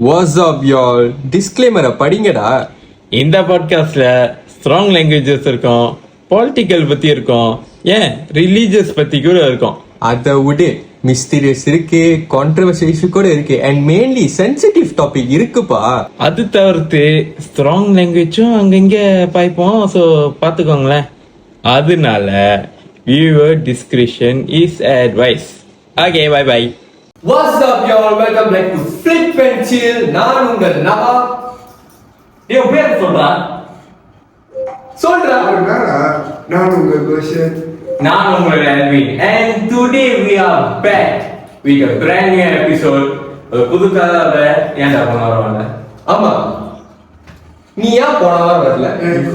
Watts up y'all? டிஸ்க்ளைமரை படிங்கடா. இந்த பாட்காஸ்ட்ல strong languages இருக்கும், பொலிட்டிக்கல் பத்தி இருக்கும், ஏன் ரிலீஜியஸ் பத்தி கூட இருக்கும். அதை விடு, மிஸ்டீரியஸ் இருக்கு, கான்ட்ரவர்சி இஷ்யூ கூட இருக்கு, அண்ட் மெயின்லி சென்சிட்டிவ் டாபிக் இருக்குப்பா. அது தவிர்த்து ஸ்ட்ராங் லாங்குவேஜும் அங்கங்க பாய்ப்போம். ஸோ பார்த்துக்கோங்களேன். அதனால viewer description is advice. Okay, bye bye. What's up y'all? Welcome back to flip and chill. நான் உங்கள் நவா. ஏன் பேர் சொல்றா? சொல்றா. நான் உங்க கோஷன். நான் உங்கள் Alvin. And today we are back with a brand new episode. புது கதை. ஏன்டா போன வாரம் வரல? ஆமா, நீ ஏன் போன வாரம் வரல? எனக்கு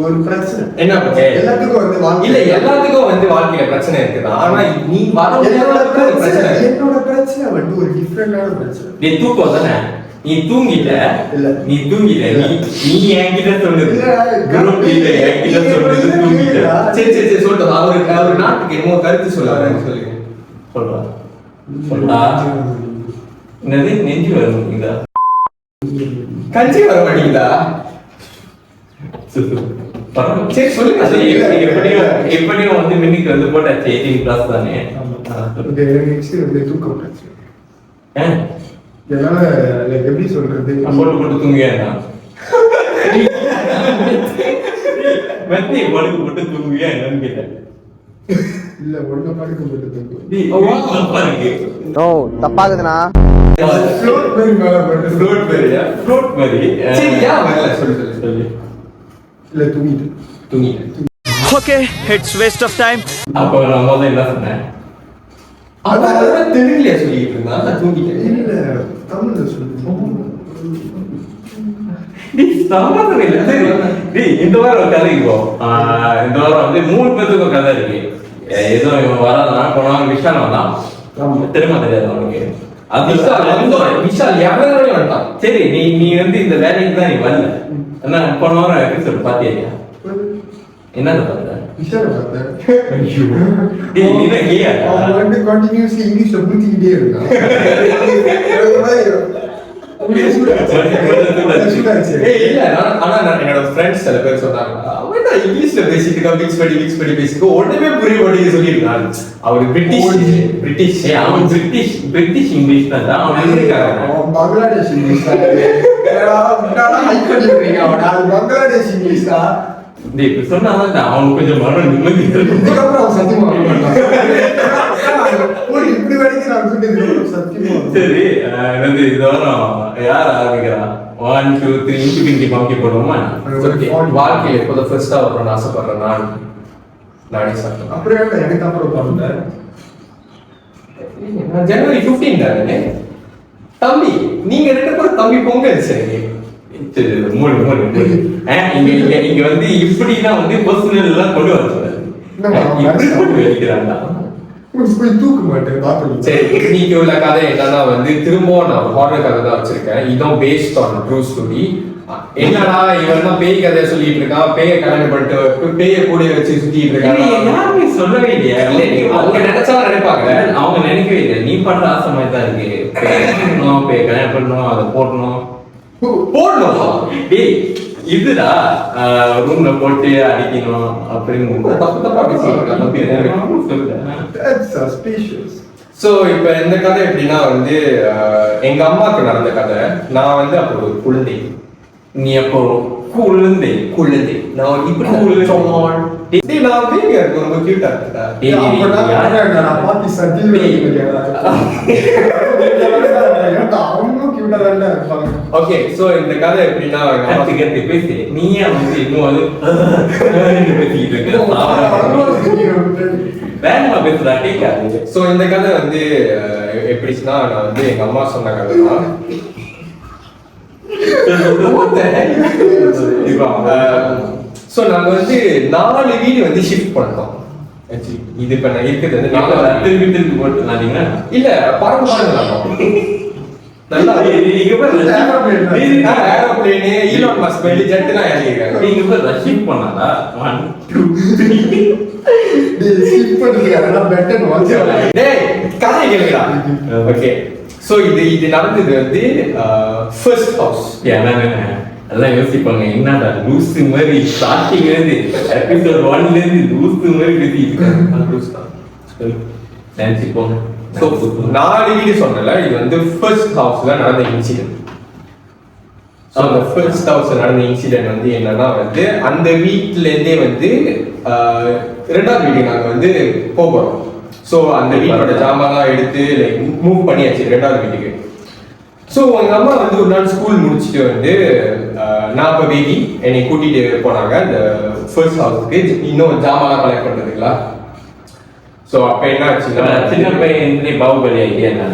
ஒரு பிரச்சனை. என்ன பிரச்சனை? எல்லாத்துக்கும் வந்து இல்ல, எல்லாத்துக்கும் வந்து வாழ்க்கையில பிரச்சனை இருக்குதா. ஆனா நீ வர என்னோட பிரச்சனை வந்து ஒரு டிஃபரெண்டான பிரச்சனை. நீ தூக்கம் தானே? நீ தூங்கிட்ட. இல்ல. நீ தூங்கிட்ட. நீ என்கிட்ட சொன்னது குரூப் இல்ல, என்கிட்ட சொன்னது தூங்கிட்ட. சரி சொல்லிட்டு அவரு நாட்டுக்கு என்னமோ கருத்து சொல்லுவாரு. சொல்லுங்க. சொல்றா. என்னது நெஞ்சு வருங்களா? கஞ்சி வர மாட்டீங்களா? சரி சொல்லுங்க. எப்படியும் வந்து மின்னிக்கு வந்து போட்டாச்சு 18+ தானே. நெக்ஸ்ட் வந்து தூக்கம் பிரச்சனை. ஏன் என்னால எப்படி சொல்றது, போட்டு தூங்குவியா? மெத்தி போட்டு தூங்குவியா என்னன்னு கேட்டேன். இல்ல ஒண்ணு படுக்க போட்டு நோ தப்பாகுதுண்ணா. ஃப்ளோட் மாதிரி மேல படுத்து ஃப்ளோட் மாதிரி. சரி, ஏன் வரல? சொல்லு. இல்ல தூங்கிட்டு. Okay, it's waste of time. அப்போ நான் முதல்ல என்ன சொன்னேன்? அதான் தெரியலையா சொல்லிட்டு இருந்தா? நான் தூங்கிட்டேன். இல்ல தமிழ்ல சொல்லு. சம்மந்தம் இல்ல. டேய், இந்த வாரம் ஒரு கதைக்கு போ. இந்த வாரம் வந்து 3 பேருக்கு ஒரு கதை இருக்கு. ஏதோ இவன் வராதான் போனா விஷால் வந்தான். தெரியாது அவனுக்கு. அது விஷால் எவ்வளவு வேண்டாம். சரி, நீ வந்து இந்த வேலைக்கு தான் நீ வரல. என்ன போன வாரம் எபிசோட் பாத்தியா? என்னது பார்த்த? விஷால பார்த்தேன். ஐயோ, டேய் நீ என்ன கேயா? அவன் வந்து கண்டினியூஸ்லி இங்கிலீஷ்ல புத்திக்கிட்டே இருக்கான். இல்ல, ஆனா என்னோட ஃப்ரெண்ட்ஸ் சில பேர் சொன்னாங்க, அவன் தான் இங்கிலீஷ்ல பேசிட்டு இருக்கா, மிக்ஸ் பண்ணி பேசிட்டு ஒண்ணுமே புரிய மாட்டேங்குது சொல்லியிருக்கான். அவரு பிரிட்டிஷ் அவன் பிரிட்டிஷ் இங்கிலீஷ் தான். அவன் இருக்காங்க. அவன் பங்களாதேஷ் இங்கிலீஷ் தான். பங்களாதேஷ் இங்கிலீஷ் தான். டேய், இப்ப சொன்னாதான் அவனுக்கு கொஞ்சம் மன நிம்மதி இருக்கும். இதுக்கப்புறம் அவன் சத்தியமா வர மாட்டான். இப்படி வரைக்கும் நான் சொன்னது சத்தியமா. சரி, வந்து இது வரும். யார் ஆரம்பிக்கிறான்? 1 2 3 இன்டி பம்பி போடுவோமா? வாழ்க்கையில எப்போது ஃபர்ஸ்டா வரணும்னு ஆசைப்படுறேன். நானே சாப்பிட்டேன். அப்புறம் என்ன எனக்கு அப்புறம் பண்ணேன். ஜனவரி 15 தானே தம்பி. நீங்க 2 பேரும் தம்பி பொங்கல். சரி மூணு இங்க வந்து இப்படிதான் வந்து பர்சனல் எல்லாம் கொண்டு வர இப்படி போட்டு வெளிக்கிறாங்க. போய் தூக்க மாட்டேன் பாத்து. சரி, இன்னைக்கு உள்ள கதை என்னன்னா வந்து திரும்பவும் நான் ஹாரர் கதை தான் வச்சிருக்கேன். இதுவும் பேஸ்ட் ஆன் ட்ரூ ஸ்டோரி. என்னடா இவன் தான் பேய் கதையை சொல்லிட்டு இருக்கான், பேய கல்யாணம் பண்ணிட்டு பேய கூட வச்சு சுத்திட்டு இருக்காங்க. யாருமே சொல்லவே இல்லையா? அவங்க நினைச்சாலும் நினைப்பாங்க, அவங்க நினைக்கவே இல்லை. நீ பண்ற ஆசை மாதிரி தான் இருக்கு. பேய கல்யாணம் பண்ணணும், அதை போடணும். டேய், இதுடா ரூம்ல போட்டு அடிக்கணும் அப்படின்னு தப்பா பேசியிருக்காங்க. சோ இப்ப இந்த கதை எப்படின்னா வந்து எங்க அம்மாக்கு நடந்த கதை. நான் வந்து அப்போ ஒரு குழந்தை. நீ அப்போ குழந்தை நான் இப்படி நான் பேபியா இருக்கு, ரொம்ப கியூட்டா இருக்குடா. பாத்தி சத்தியம் அவங்களும் கியூட்டா தான் இருப்பாங்க. ஓகே, சோ இந்த கதை எப்படின்னா கத்து பேசி நீயே வந்து இன்னும் வந்து பேசிக்கிட்டு இருக்க வேணுமா பேசுறா கேட்காது. சோ இந்த கதை வந்து எப்படின்னா, நான் வந்து எங்க அம்மா சொன்ன கதை தான். சோ நாங்க வந்து 4 வீடு வந்து ஷிஃப்ட் பண்ணோம். இது இப்ப நான் இருக்கிறது வந்து திருப்பி போட்டு இல்ல பரவாயில்ல. நல்லா ஏரோப்ளேன் ஈலான் மஸ்க் வந்து ஜெட்லாம் ஏறிறாங்க. நீங்க இப்ப ரஷிப் பண்ணாதா 1 2 3 ஸ்கிப் பண்ணிட்டு அதெல்லாம் பெட்டர் வாட்ச். டேய் கதை கேளுடா. ஓகே, ஸோ இது நடந்தது வந்து ஃபர்ஸ்ட் ஹவுஸ். ஏன்னா எல்லாம் யோசிப்பாங்க, என்னடா லூசு மாதிரி ஸ்டார்டிங்ல இருந்து எபிசோட் 1ல இருந்து லூசு மாதிரி பேசிட்டு லூஸ் தான். நினைச்சுப்போங்க. ஸோ 4 வீடு சொன்னல, இது வந்து ஃபர்ஸ்ட் ஹவுஸ்ல நடந்த இன்சிடென்ட். ஸோ அந்த ஃபர்ஸ்ட் ஹவுஸ்ல நடந்த இன்சிடென்ட் வந்து என்னன்னா வந்து அந்த வீட்டுல இருந்தே வந்து 2வது வீட்டுக்கு நாங்க வந்து போகிறோம். ஸோ அந்த வீட்டோட ஜாமான்லாம் எடுத்து லைக் மூவ் பண்ணியாச்சு 2வது வீட்டுக்கு. ஸோ எங்க அம்மா வந்து ஒரு நாள் ஸ்கூல் முடிச்சுட்டு வந்து நான் இப்போ பேபி என்னை கூட்டிட்டு போனாங்க அந்த ஃபர்ஸ்ட் ஹவுஸ்க்கு, இன்னும் ஜாமான்லாம் கலெக்ட் பண்றதுங்களா. ஸோ அப்போ என்ன ஆச்சுன்னா, சின்ன பையன் பாகுபலி ஐடியா இல்லை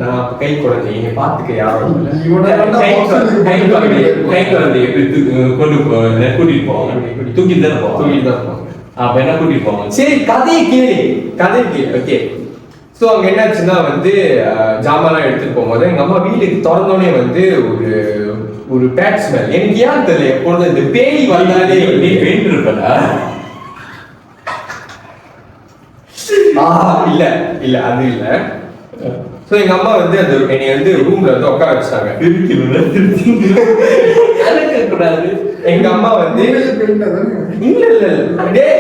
நான் அப்போ கை குழந்தை என்னை பார்த்துக்க யாரும் இல்லை. கை குழந்தை எப்படி கூட்டிட்டு போவாங்க, தூக்கிட்டு தானே போவாங்க. தூக்கிட்டு தான் போவாங்க. அப்ப என்ன கூட்டிட்டு போவாங்க? சரி கதையை கேளு. ஓகே. ஸோ அங்கே என்னாச்சுன்னா வந்து ஜாமான்லாம் எடுத்துட்டு போகும்போது எங்கள் அம்மா வீட்டுக்கு திறந்தோடனே வந்து ஒரு பேட் ஸ்மெல். எனக்கு ஏன் தெரியல, எப்பொழுதும் இந்த பேய் வந்தாலே நீ பெயிண்ட் இருப்படா. இல்ல அது இல்ல. ஸோ எங்க அம்மா வந்து அது என்னை வந்து ரூம்ல வந்து உட்கார வச்சாங்க. கூடாது. எங்க அம்மா வந்து இல்ல டேய்,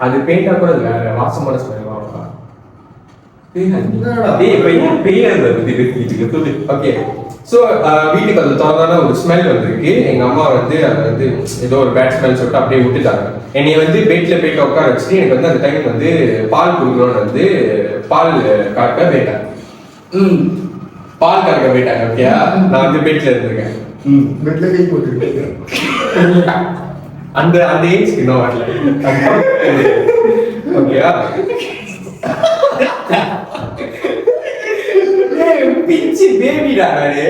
அது பெயிண்டா கூட இல்ல, வாசமான ஸ்மெல் வரும். ஓகே. ஸோ வீட்டுக்கு அது திறந்தான ஒரு ஸ்மெல் வந்திருக்கு. எங்க அம்மா வந்து அதை வந்து ஏதோ ஒரு பேட் ஸ்மெல் சொல்லிட்டு அப்படியே விட்டுட்டாங்க. என்னை வந்து பெட்ல போயிட்டு உட்கார வச்சுட்டு எனக்கு வந்து அந்த டைம் வந்து பால் கொடுக்கணும்னு வந்து பால் கறக்க போயிட்டாங்க. பால் கறக்க போயிட்டாங்க. ஓகேயா, நான் வந்து பெட்ல இருந்திருக்கேன். பெட்ல கை போட்டுருக்கேன். அந்த ஏஜ்க்கு இன்னும் வரல. ஓகேயா, பிச்சு பேபிடா நானு.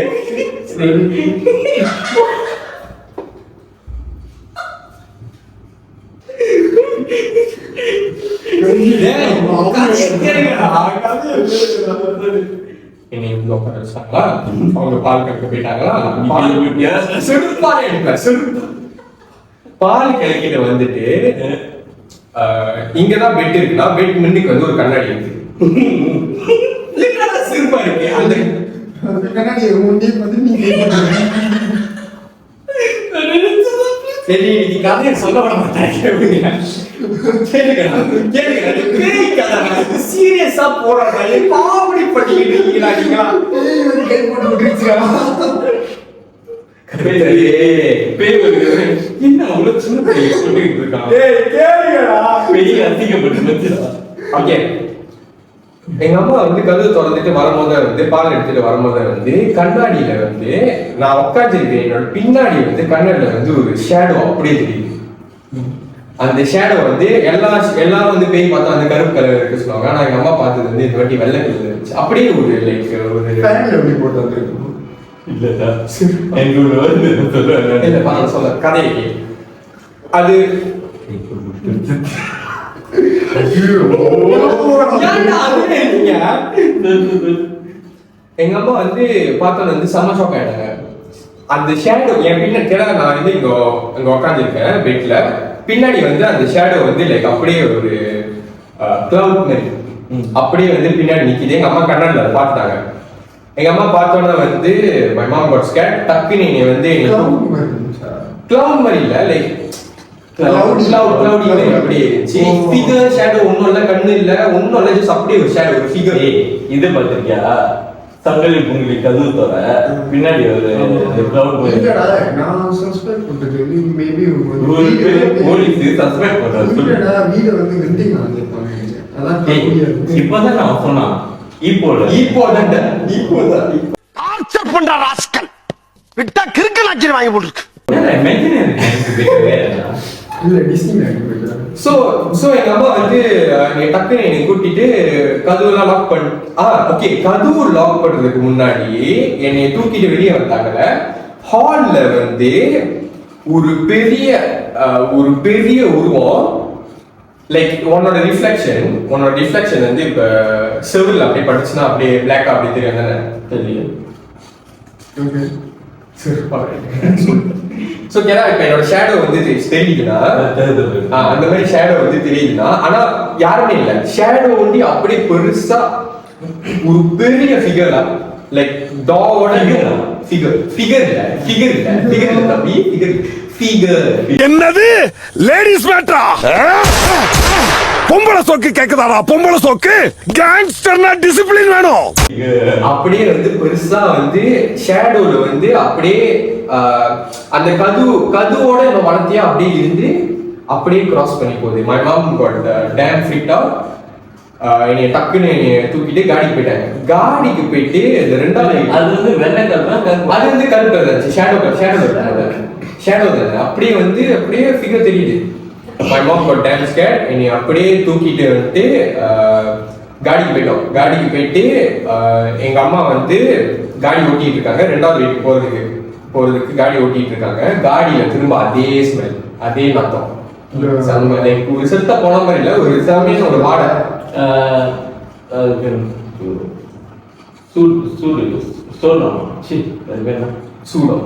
அவங்க பால் கறக்க போயிட்டாங்களா, பால் கிழக்கிட்ட வந்துட்டு இங்கதான் பெட் இருக்குன்னா பெட் முன்னுக்கு வந்து ஒரு கண்ணாடி இருக்கு. சிரிப்பா இருக்கு. அந்த கண்ணாடி முன்னே வந்து நீங்க சரி, நீ கதையை சொல்ல விட மாட்டாங்க. சீரியஸா போறாங்க, காமெடி பண்ணிக்கிட்டு இருக்கீங்களா நீங்களா? கை போட்டு விட்டுருச்சுக்கா. என்ன அவ்வளவு சின்ன பையன் சொல்லிட்டு இருக்கான்? பெரிய அதிகப்பட்டு. ஓகே. எங்க அம்மா வந்து கதவு திறந்துட்டு வரும்போது வந்து பால் எடுத்துட்டு வரும்போது வந்து கண்ணாடியில வந்து நான் உட்காந்துருக்கேன், என்னோட பின்னாடி வந்து கண்ணாடியில வந்து ஒரு ஷேடோ அப்படியே தெரியுது. அந்த ஷேடோ வந்து எல்லாரும் வந்து பேய் பார்த்தா அந்த கருப்பு கலர் இருக்கு சொல்லுவாங்க. ஆனா எங்க அம்மா பார்த்தது வந்து இந்த வாட்டி வெள்ளை கலர் இருந்துச்சு. அப்படியே ஒரு லைக் ஒரு ஃபேன்ல எப்படி போட்டு வந்திருக்கோம். இல்லடா, என்னோட வந்து இல்ல பாருங்க சொல்ல கதையை அது எங்க அம்மா வந்து பார்த்தோன்னு வந்து செம்ம ஷாக் ஆயிட்டாங்க. அந்த ஷேடோ என் பின்னாடி நான் வந்து இங்க உட்காந்துருக்கேன் பெட்ல, பின்னாடி வந்து அந்த ஷேடோ வந்து லைக் அப்படியே ஒரு கிளவுட் மாதிரி அப்படியே வந்து பின்னாடி நிக்குது. எங்க அம்மா கண்ணாடில அதை பார்த்துட்டாங்க. எங்க அம்மா பார்த்தோன்னா வந்து மை மாம் காட் ஸ்கேர்ட். டக்குன்னு என்னை வந்து கிளவுட் மாதிரி இல்ல, லைக் கிளவுடி அப்படியே இருந்துச்சு. ஃபிகர் ஷேடோ ஒன்றும் இல்லை, கண்ணு இல்லை, ஒன்றும் இல்லை, ஜஸ்ட் அப்படியே ஒரு ஷேடோ, ஒரு ஃபிகர். இது பார்த்திருக்கியா? சங்கலி பொங்கலி கதவு தோற பின்னாடி ஒரு கிளவுட் இல்லடா, நான் சஸ்பெக்ட் பண்றது மேபி போலீஸ் சஸ்பெக்ட் பண்றது. இல்லடா, வீட வந்து வெண்டிங் ஆகிருப்பாங்க. அதான் இப்பதான் நான் சொன்னான் ஈப்போதான் டார்ச்சர் பண்ற ராஸ்கல் விட்டா கிறுக்கு நாச்சிரி வாங்கி போட்டுருக்கு. இல்ல டிஸ்னி லேண்ட். சோ எங்க அம்மா வந்து டக்குன்னு என்னை கூட்டிட்டு கதவுலாம் லாக் ஓகே, கதவு லாக் பண்றதுக்கு முன்னாடி என்னை தூக்கிட்டு வெளியே வந்தாங்கல்ல. ஹால்ல வந்து ஒரு பெரிய உருவம், லைக் உன்னோட ரிஃப்ளெக்ஷன் வந்து இப்ப செவில் அப்படியே படிச்சுன்னா அப்படியே பிளாக் அப்படி தெரியும் தானே? தெரியும். சோ கேட்டா இப்ப என்னோட ஷேடோ வந்து தெரியுதுன்னா அந்த மாதிரி ஷேடோ வந்து தெரியுதுன்னா ஆனா யாருமே இல்ல ஷேடோ வந்து அப்படியே பெருசா ஒரு பெரிய ஃபிகரா லைக் டாவோட ஃபிகர் இல்ல தம்பி ஃபிகர் என்னது லேடிஸ் மேட்ரா பொம்பளை சோக்கு கேக்குதாடா பொம்பளை சோக்கு கேங்ஸ்டர்னா டிசிப்ளின் வேணும் அப்படியே வந்து பெருசா வந்து ஷேடோல வந்து அப்படியே அந்த கதுவோட நம்ம வளர்த்தியா அப்படியே இருந்து அப்படியே கிராஸ் பண்ணி போகுது my mom god damn fit out என்னைய டக்குன்னு தூக்கிட்டு காடிக்கு போயிட்டாங்க காடிக்கு போயிட்டு இந்த ரெண்டாவது அது வந்து வெள்ளை கலர் அது வந்து கருப்பு இருந்துச்சு ஷேடோ தானே அப்படியே வந்து அப்படியே ஃபிகர் தெரியுது my mom god damn skate என்னைய அப்படியே தூக்கிட்டு வந்துட்டு காடிக்கு போயிட்டோம் காடிக்கு போயிட்டு எங்க அம்மா வந்து காடி ஓட்டிட்டு இருக்காங்க ரெண்டாவது வீட்டுக்கு போறதுக்கு காடி ஓட்டிட்டு இருக்காங்க காடியில திரும்ப அதே ஸ்மெல் அதே நாத்தம் ஒரு செத்த போன மாதிரி இல்ல ஒரு சாமியான ஒரு வாடை சூடம்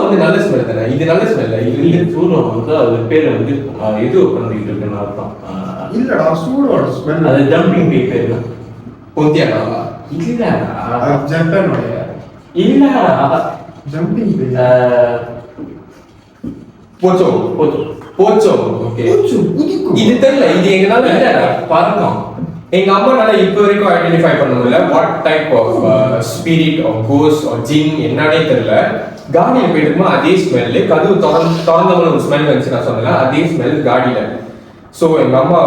வந்து நல்ல ஸ்மெல் தானே இது நல்ல ஸ்மெல் இது சூடம் வந்து அது பேர் வந்து இது பண்ணிட்டு இருக்குன்னு அர்த்தம் இல்லடா சூடோட ஸ்மெல் அது ஜம்பிங் பே பேர் பொந்தியாடா இல்ல ஜப்பானோட இல்ல ஜம்பிங் போச்சோ ஓகே இது தெரியல இது எங்கனால பறக்கும் எங்க அம்மானால இப்ப வரைக்கும் ஐடென்டிஃபை பண்ண முடியல what type of spirit of கோஸ் ஆர் ஜின் என்னன்னே தெரியல காடியில போயிட்டு அதே ஸ்மெல்லு கதவு திறந்தவன ஒரு ஸ்மெல் வந்துச்சு நான் சொன்னேன் அதே ஸ்மெல் காடியில சோ எங்க அம்மா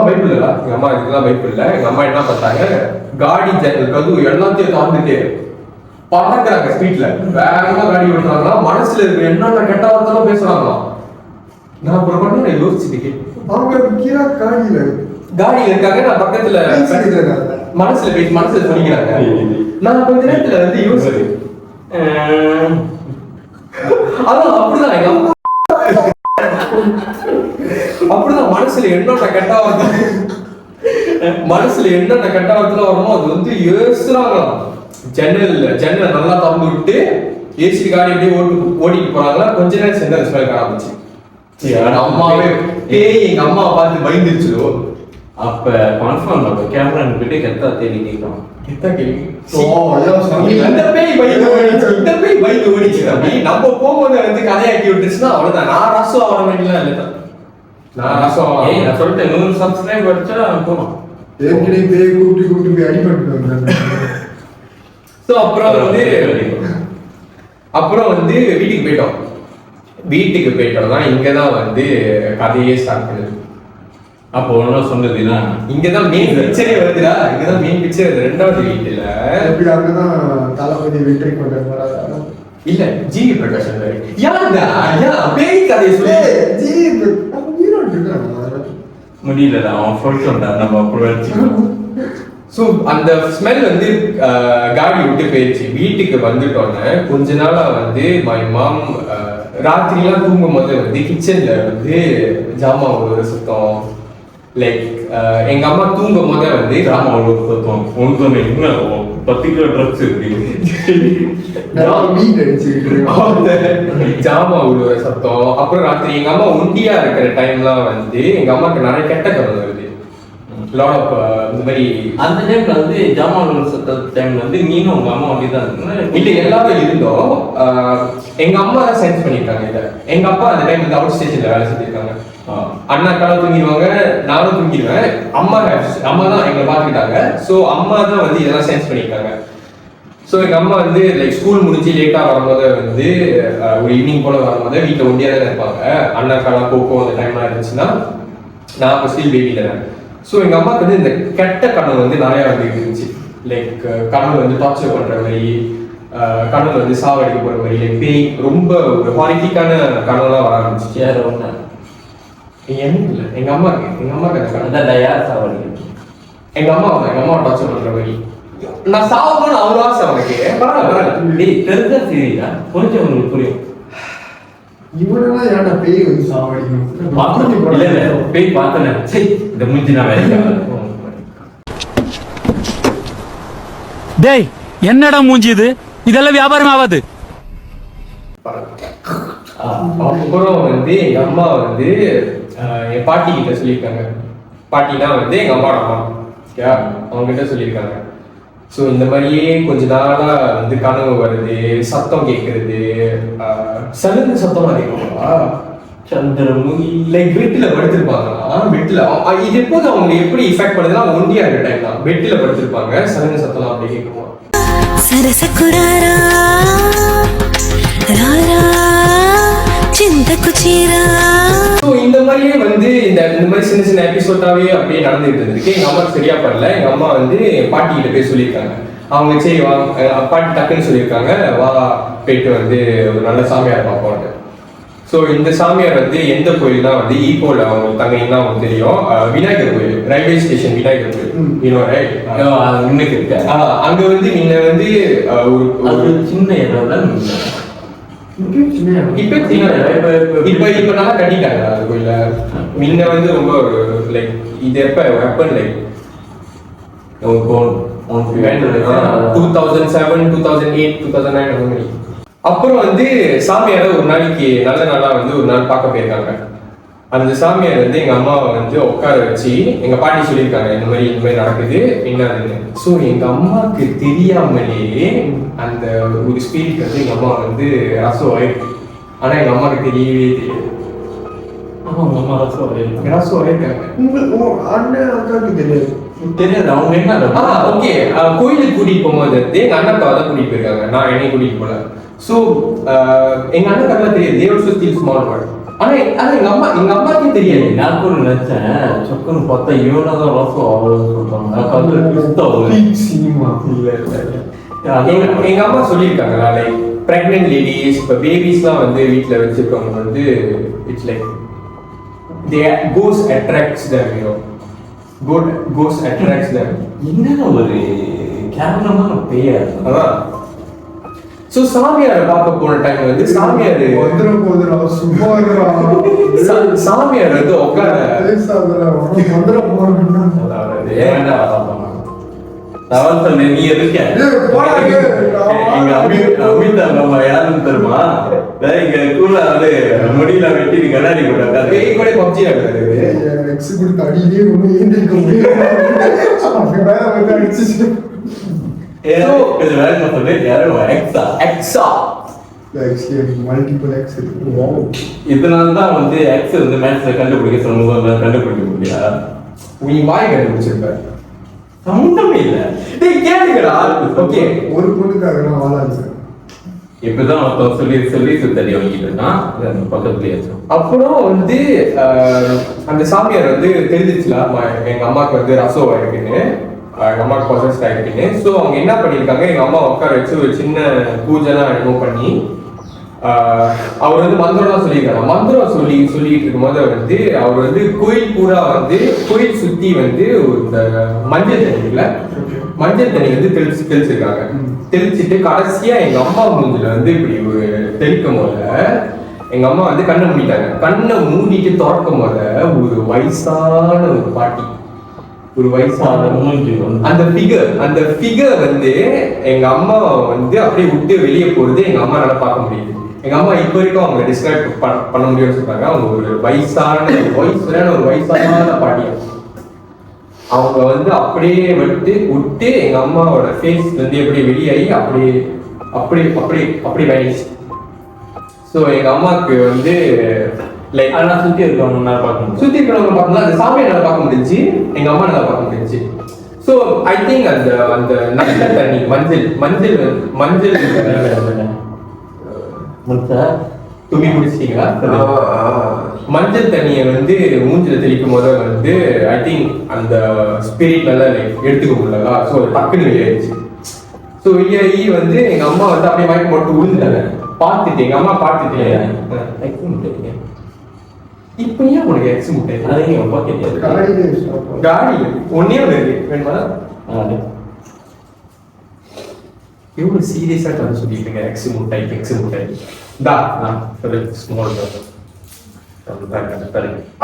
பைபிள் இல்ல எங்க அம்மா இதுதான் பைபிள் இல்ல எங்க அம்மா என்ன பண்ணாங்க காடி ஜன்னல் கதவு எல்லாத்தையும் திறந்துட்டு பறக்குறாங்க ஸ்பீட்ல வேகமா காடி ஓட்டுறாங்களா மனசுல இருக்கு என்னென்ன கெட்ட வார்த்தைலாம் பேசுறாங்களா நான் அப்புறம் பண்ண யோசிச்சுட்டு அவங்க கீழே காடியில இருக்காங்க நான் பக்கத்துல மனசுல சொல்லிக்கிறாங்க நான் கொஞ்ச நேரத்துல வந்து யோசிச்சு அதான் அப்படிதான் எங்க அம்மா அப்படிதான் மனசுல என்னென்ன கெட்ட வார்த்தை வருமோ அது வந்து யோசிச்சாங்களாம் ஜன்னல் நல்லா திறந்து விட்டு ஏசி காடி அப்படியே ஓட்டிட்டு போறாங்களா கொஞ்ச நேரம் சேர்ந்து அந்த ஸ்மெல் காணாமச்சு அம்மாவே பேய் எங்க அம்மா பார்த்து பயந்துருச்சோ அப்ப கன்ஃபார்ம் நம்ம கேமரா கிட்ட கெத்தா தேடி கேட்கலாம் இந்த பேய் பயந்து ஓடிச்சு தம்பி நம்ம போகும்போது வந்து கதையாக்கி விட்டுச்சுன்னா அவ்வளவுதான் நான் ரசம் ஆக வேண்டியலாம் இல்லை நான் நான் சொல்லிட்டேன் 100 சப்ஸ்கிரைப் அடிச்சா போகணும் ஏற்கனவே பேய் கூப்பிட்டு போய் அடிபட்டு ஸோ அப்புறம் வந்து வீட்டுக்கு போயிட்டோம்னா இங்கதான் வந்து கதையே ஸ்டார்ட் பண்ணுது அப்போ ஒன்னா சொன்னதுன்னா இங்கதான் மெயின் பிக்சரே வருதுடா இங்கதான் மெயின் பிக்சர் ரெண்டாவது வீட்டுல எப்படி அங்கதான் தளபதி வெற்றி கொண்டு இல்ல ஜிவி பிரகாஷ் பேய் கதையை சொல்லி முடியல அவன் சொல்லிட்டு நம்ம அப்புறம் ஸோ அந்த ஸ்மெல் வந்து காடி விட்டு போயிடுச்சு வீட்டுக்கு வந்துட்டோன்னே கொஞ்ச நாளா வந்து மை மாம் ராத்திரிலாம் தூங்கும் போது வந்து கிச்சன்ல வந்து ஜாமான் ஒரு சுத்தம் லைக் எங்க அம்மா தூங்கும் போதே வந்து ஜாமான் ஒரு சுத்தம் உனக்கு 10 கிலோ ட்ரக்ஸ் ஜாமான் ஒரு சத்தம் அப்புறம் ராத்திரி எங்க அம்மா ஒண்டியா இருக்கிற டைம்லாம் வந்து எங்க அம்மாக்கு நிறைய கெட்ட கனவு வருது லாட் ஆஃப் இந்த மாதிரி அந்த டைம்ல வந்து ஜாமான் சத்த டைம்ல வந்து நீனும் உங்க அம்மா அப்படி தான் இருக்கணும் இல்ல எல்லாரும் இருந்தோம் எங்க அம்மா தான் சென்ஸ் பண்ணிருக்காங்க இதை எங்க அப்பா அந்த டைம் வந்து அவுட் ஸ்டேஷன்ல வேலை செஞ்சிருக்காங்க அண்ணா காலம் தூங்கிடுவாங்க நானும் தூங்கிடுவேன் அம்மா தான் எங்களை பாத்துக்கிட்டாங்க சோ அம்மா தான் வந்து இதெல்லாம் சென்ஸ் பண்ணிருக்காங்க சோ எங்க அம்மா வந்து லைக் ஸ்கூல் முடிஞ்சு லேட்டா வரும்போது வந்து ஒரு ஈவினிங் போல வரும்போது வீட்டுல ஒண்டியா தான் இருப்பாங்க அண்ணா காலம் கோகோ அந்த டைம்லாம் இருந்துச்சுன்னா நான் இப்போ ஸ்டில் பேபியில ஸோ எங்க அம்மாவுக்கு வந்து இந்த கெட்ட கனவு வந்து நிறைய வந்து இருந்துச்சு லைக் கனவு வந்து டார்ச்சர் பண்ற மாதிரி கனவு வந்து சாவடிக்க போற மாதிரி லைக் பேய் ரொம்ப ஒரு ஹாரிட்டிக்கான கனவுலாம் வர ஆரம்பிச்சு யார் ஒண்ணு எனக்கு இல்லை எங்க அம்மாக்கு அந்த கனவு யார் சாவடிக்க எங்க அம்மா டார்ச்சர் பண்ற மாதிரி நான் சாவணும்னு அவர் ஆசை அவனுக்கு பரவாயில்ல தெரிஞ்சா சரியா கொஞ்சம் உங்களுக்கு புரியும் இவனெல்லாம் ஏன்டா பேய் வந்து சாவடிக்கணும் பேய் பார்த்தேன் சரி இந்த மூஞ்சி நான் வேலைக்கு டேய் என்னடா மூஞ்சி இது இதெல்லாம் வியாபாரம் ஆகாது அப்புறம் வந்து எங்க அம்மா வந்து என் பாட்டி கிட்ட சொல்லியிருக்காங்க. பாட்டினா வந்து எங்க அம்மாவோட அம்மா, அவங்க கிட்ட சொல்லியிருக்காங்க. ஸோ இந்த மாதிரியே கொஞ்ச நாளா வந்து கனவு வருது, சத்தம் கேட்கறது, சலுங்கு சத்தமா கேட்குமா, சந்திரமுகி லைக் பெட்ல படுத்திருப்பாங்களா, பெட்ல இது எப்போது அவங்க எப்படி இஃபெக்ட் பண்ணுதுன்னா ஒண்டியா இருக்க டைம் தான், பெட்ல படுத்திருப்பாங்க, சலுங்கு சத்தம் அப்படி கேட்குமா. సరసకురారా రారా చింతకు చీరా. ஸோ இந்த மாதிரியே வந்து இந்த மாதிரி சின்ன சின்ன எபிசோடாவே அப்படியே நடந்துட்டு இருந்திருக்கு. எங்க அம்மாக்கு சரியா பண்ணல. எங்க அம்மா வந்து பாட்டி கிட்ட போய் சொல்லியிருக்காங்க. அவங்க சரி வா, பாட்டி டக்குன்னு சொல்லியிருக்காங்க, வா போயிட்டு வந்து ஒரு நல்ல சாமியார் பார்ப்போம். ஸோ இந்த சாமியார் வந்து எந்த கோயில்னா வந்து ஈப்போல அவங்க தங்கினா அவங்க தெரியும், விநாயகர் கோயில், ரயில்வே ஸ்டேஷன் விநாயகர் கோயில், இன்னைக்கு இருக்க அங்க வந்து முன்ன வந்து ஒரு சின்ன இடம் தான். இப்ப நல்லா கட்டிட்டாங்க அது கோயில. முன்ன வந்து ரொம்ப லைக் இது எப்ப லைக் 2007, 2008, 2009 அந்த மாதிரி. அப்புறம் வந்து சாமியார ஒரு நாளைக்கு நல்ல நாளா வந்து ஒரு நாள் பார்க்க போயிருக்காங்க. அந்த சாமியார் வந்து எங்க அம்மாவை வந்து உட்கார வச்சு எங்க பாட்டி சொல்லியிருக்காங்க இந்த மாதிரி நடக்குது என்னதுன்னு. ஸோ எங்க அம்மாவுக்கு தெரியாமலேயே அந்த ஒரு ஸ்பிரிட் வந்து எங்க அம்மா வந்து ரசம் ஆயிருக்கு. ஆனா எங்க அம்மாவுக்கு தெரியவே தெரியாது. ரசம் ஆயிருக்காங்க. அண்ணன் அக்காவுக்கு தெரியாது. தெரியாது அவங்க என்ன. ஓகே, கோயிலுக்கு கூட்டிட்டு போகும்போது எங்க அண்ணாக்காவை தான் கூட்டிட்டு போயிருக்காங்க, நான் என்னையும் கூட்டிட்டு போல. ஸோ எங்க அண்ணாக்காரெல்லாம் தெரியாது, தேவ சுத்தி ஸ்மால் வேர்ல்ட். ஆனா எங்க அம்மாக்கே தெரியாது. நான் கூட நினைச்சேன் சொக்குன்னு பார்த்தா இவனதான் ரசம் அவ்வளவு சொல்றாங்க. எங்க அம்மா சொல்லியிருக்காங்களா, லைக் பிரெக்னென்ட் லேடிஸ், இப்போ பேபிஸ்லாம் வந்து வீட்டில் வச்சிருக்கவங்க வந்து it's like goes attracts them, you know. Ghost attracts them. என்ன ஒரு கேவலமான பெயர். அதான். ஸோ சாமியாரை பார்க்க போன டைம் வந்து சாமியார் சாமியார் வந்து உட்கார நீ இருக்க எங்க அமிதாப் நம்ம யாருன்னு தெரியுமா? இங்க கூட வந்து முடியல வெட்டி கண்ணாடி கூட பப்ஜி ஆடுறாரு. இதனாலதான் வந்து எக்ஸ் வந்து மேட்ச்ல கண்டுபிடிக்க சொல்லுங்க, கண்டுபிடிக்க முடியா? நீ வாய் கண்டுபிடிச்சிருப்ப. சம்பந்தமே இல்ல. கேளுங்கடா. ஓகே, ஒரு பொண்ணுக்காக வாழாது. இப்பதான் ஒருத்தன் சொல்லி சுத்தடி வாங்கிட்டு இருக்கான் பக்கத்துலயே. அப்புறம் வந்து அந்த சாமியார் வந்து தெரிஞ்சிச்சுல எங்க அம்மாவுக்கு வந்து ரசம் இருக்குன்னு, எங்க அம்மாவுக்கு பொசஸ்ட் ஆயிருக்குன்னு. ஸோ அவங்க என்ன பண்ணியிருக்காங்க, எங்க அம்மா உட்கார வச்சு ஒரு சின்ன பூஜைலாம் ரிமூவ் பண்ணி அவர் வந்து மந்திரம்லாம் சொல்லியிருக்காங்க. மந்திரம் சொல்லிட்டு இருக்கும்போது வந்து அவர் வந்து கோயில் பூரா வந்து கோயில் சுத்தி வந்து இந்த மஞ்சள் தண்ணி வந்து தெளிச்சிருக்காங்க. தெளிச்சுட்டு கடைசியா எங்க அம்மா மூஞ்சில வந்து இப்படி ஒரு தெளிக்கும் போத எங்க அம்மா வந்து கண்ணை மூடிட்டாங்க. கண்ணை மூடிட்டு திறக்கும் போத ஒரு வயசான ஒரு பாட்டி, ஒரு வயசான அந்த ஃபிகர் வந்து எங்க அம்மா வந்து அப்படியே விட்டு வெளியே போறது எங்க அம்மானால பார்க்க முடியுது. எங்க அம்மா இப்ப வரைக்கும் அவங்க டிஸ்கிரைப் பண்ண முடியும்னு சொல்றாங்க. அவங்க ஒரு வயசான பாட்டி. அவங்க வந்து அப்படியே விட்டு எங்க அம்மாவோட ஃபேஸ் வந்து எப்படி வெளியாகி அப்படி வேணிச்சு. ஸோ எங்க அம்மாவுக்கு வந்து லைக் ஆனா சுத்தி இருக்கவங்க பார்க்கணும், அந்த சாமியை நல்லா பார்க்க முடிஞ்சு, எங்க அம்மா நல்லா பார்க்க முடிஞ்சு. ஸோ ஐ திங்க் அந்த நல்ல தண்ணி மஞ்சள் துணி முடிச்சிட்டீங்களா? மஞ்சள் தண்ணியை வந்து மூஞ்சில தெளிக்கும் போது வந்து ஐ திங்க் அந்த ஸ்பிரிட் நல்லா எடுத்துக்க முடியல. ஸோ டக்குன்னு வெளியாயிடுச்சு. ஸோ வெளியாகி வந்து எங்க அம்மா வந்து அப்படியே மயக்கம் போட்டு விழுந்துட்டாங்க. பார்த்துட்டு எங்க அம்மா பார்த்துட்டு இப்ப ஏன் உனக்கு எக்ஸ் முட்டை காடி ஒன்னே ஒண்ணு இருக்கு வேணுமா? எவ்வளவு சீரியஸா கதை சொல்லிட்டு இருக்க. எக்ஸ் முட்டை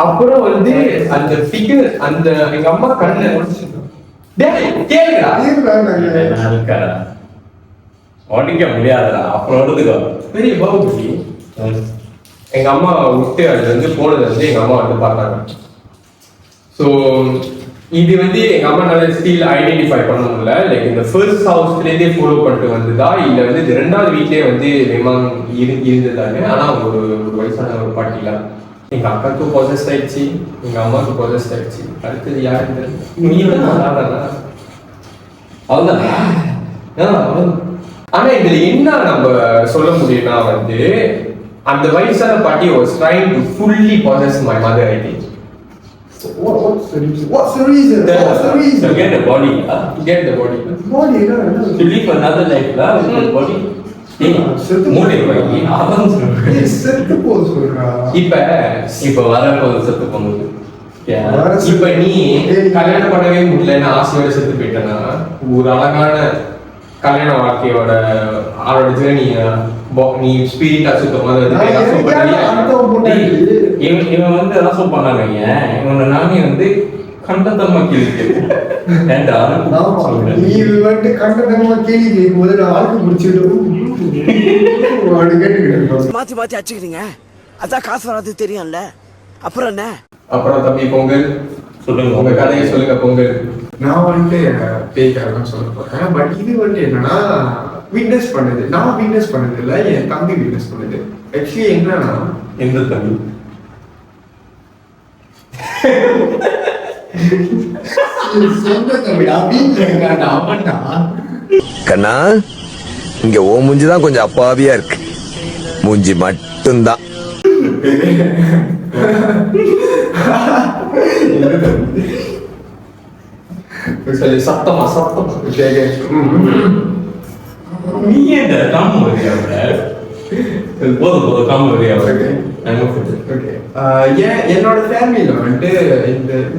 அப்புறம் வந்து அந்த ஃபிகர் அந்த எங்க அம்மா கண்ணு உடைக்க முடியாதுடா. அப்புறம் பெரிய பாகுபலி எங்க அம்மா விட்டு அதுல இருந்து போனது வந்து எங்க அம்மா வந்து பார்த்தாங்க. ஸோ இது வந்து எங்க அம்மானால ஸ்டில் ஐடென்டிஃபை பண்ண முடியல. லைக் இந்த ஃபர்ஸ்ட் ஹவுஸ்லேருந்தே ஃபாலோ பண்ணிட்டு வந்ததா இல்லை வந்து இது 2வது வீட்லேயே வந்து விமான் இருந்ததாங்க. ஆனால் அவங்க ஒரு வயசான ஒரு பாட்டில எங்க அக்காவுக்கு பொசஸ் ஆயிடுச்சு, எங்க அம்மாவுக்கு பொசஸ் ஆயிடுச்சு. அடுத்தது யாரு நீ அவ்வளவுதான். ஆனா இதுல என்ன நம்ம சொல்ல முடியும்னா வந்து அந்த வயசான பாட்டி was trying to fully possess my mother, I think. What's the reason? What's the reason? To get the body, To get the body. Body, to live another life, with the body. மூளை வாங்கி அவன் சொல்றேன். செத்து போக சொல்றா. இப்ப வரப்போது செத்து போகுது. இப்ப நீ கல்யாணம் பண்ணவே முடியலன்னு ஆசையோட செத்து போயிட்டனா ஒரு அழகான கல்யாண வாழ்க்கையோட அவரோட ஜேர்னிய நீ ஸ்பிரிட்டா சுத்தமா இவன் வந்து ரசம் பண்ணாங்க. இவனை நானே வந்து கண்டத்தன்மா கேள்வி நீ வந்து கண்டதமா கேள்வி கேட்கும் போது நான் ஆளுக்கு முடிச்சுட்டு கேட்டுக்கிட்டேன். மாத்தி மாத்தி அடிச்சுக்கிறீங்க, அதான் காசு வராது தெரியும்ல. அப்புறம் என்ன? அப்புறம் தம்பி பொங்கல் சொல்லுங்க, உங்க கதையை சொல்லுங்க. பொங்கல் நான் வந்து பேய்க்காரதான் சொல்ல போறேன். பட் இது வந்து என்னன்னா விட்னஸ் பண்ணது, நான் விட்னஸ் பண்ணது இல்லை, என் தம்பி விட்னஸ் பண்ணது. ஆக்சுவலி என்னன்னா எந்த தம்பி சொந்த தம்பி அவன்டா. கண்ணா, இங்க ஓ மூஞ்சிதான் கொஞ்சம் அப்பாவியா இருக்கு. மூஞ்சி மட்டும்தான். சத்தமா நீ ஏன் காம வரியாவில போதும் போதும் காம வரியாவில என்னோட ஃபேமிலியில வந்துட்டு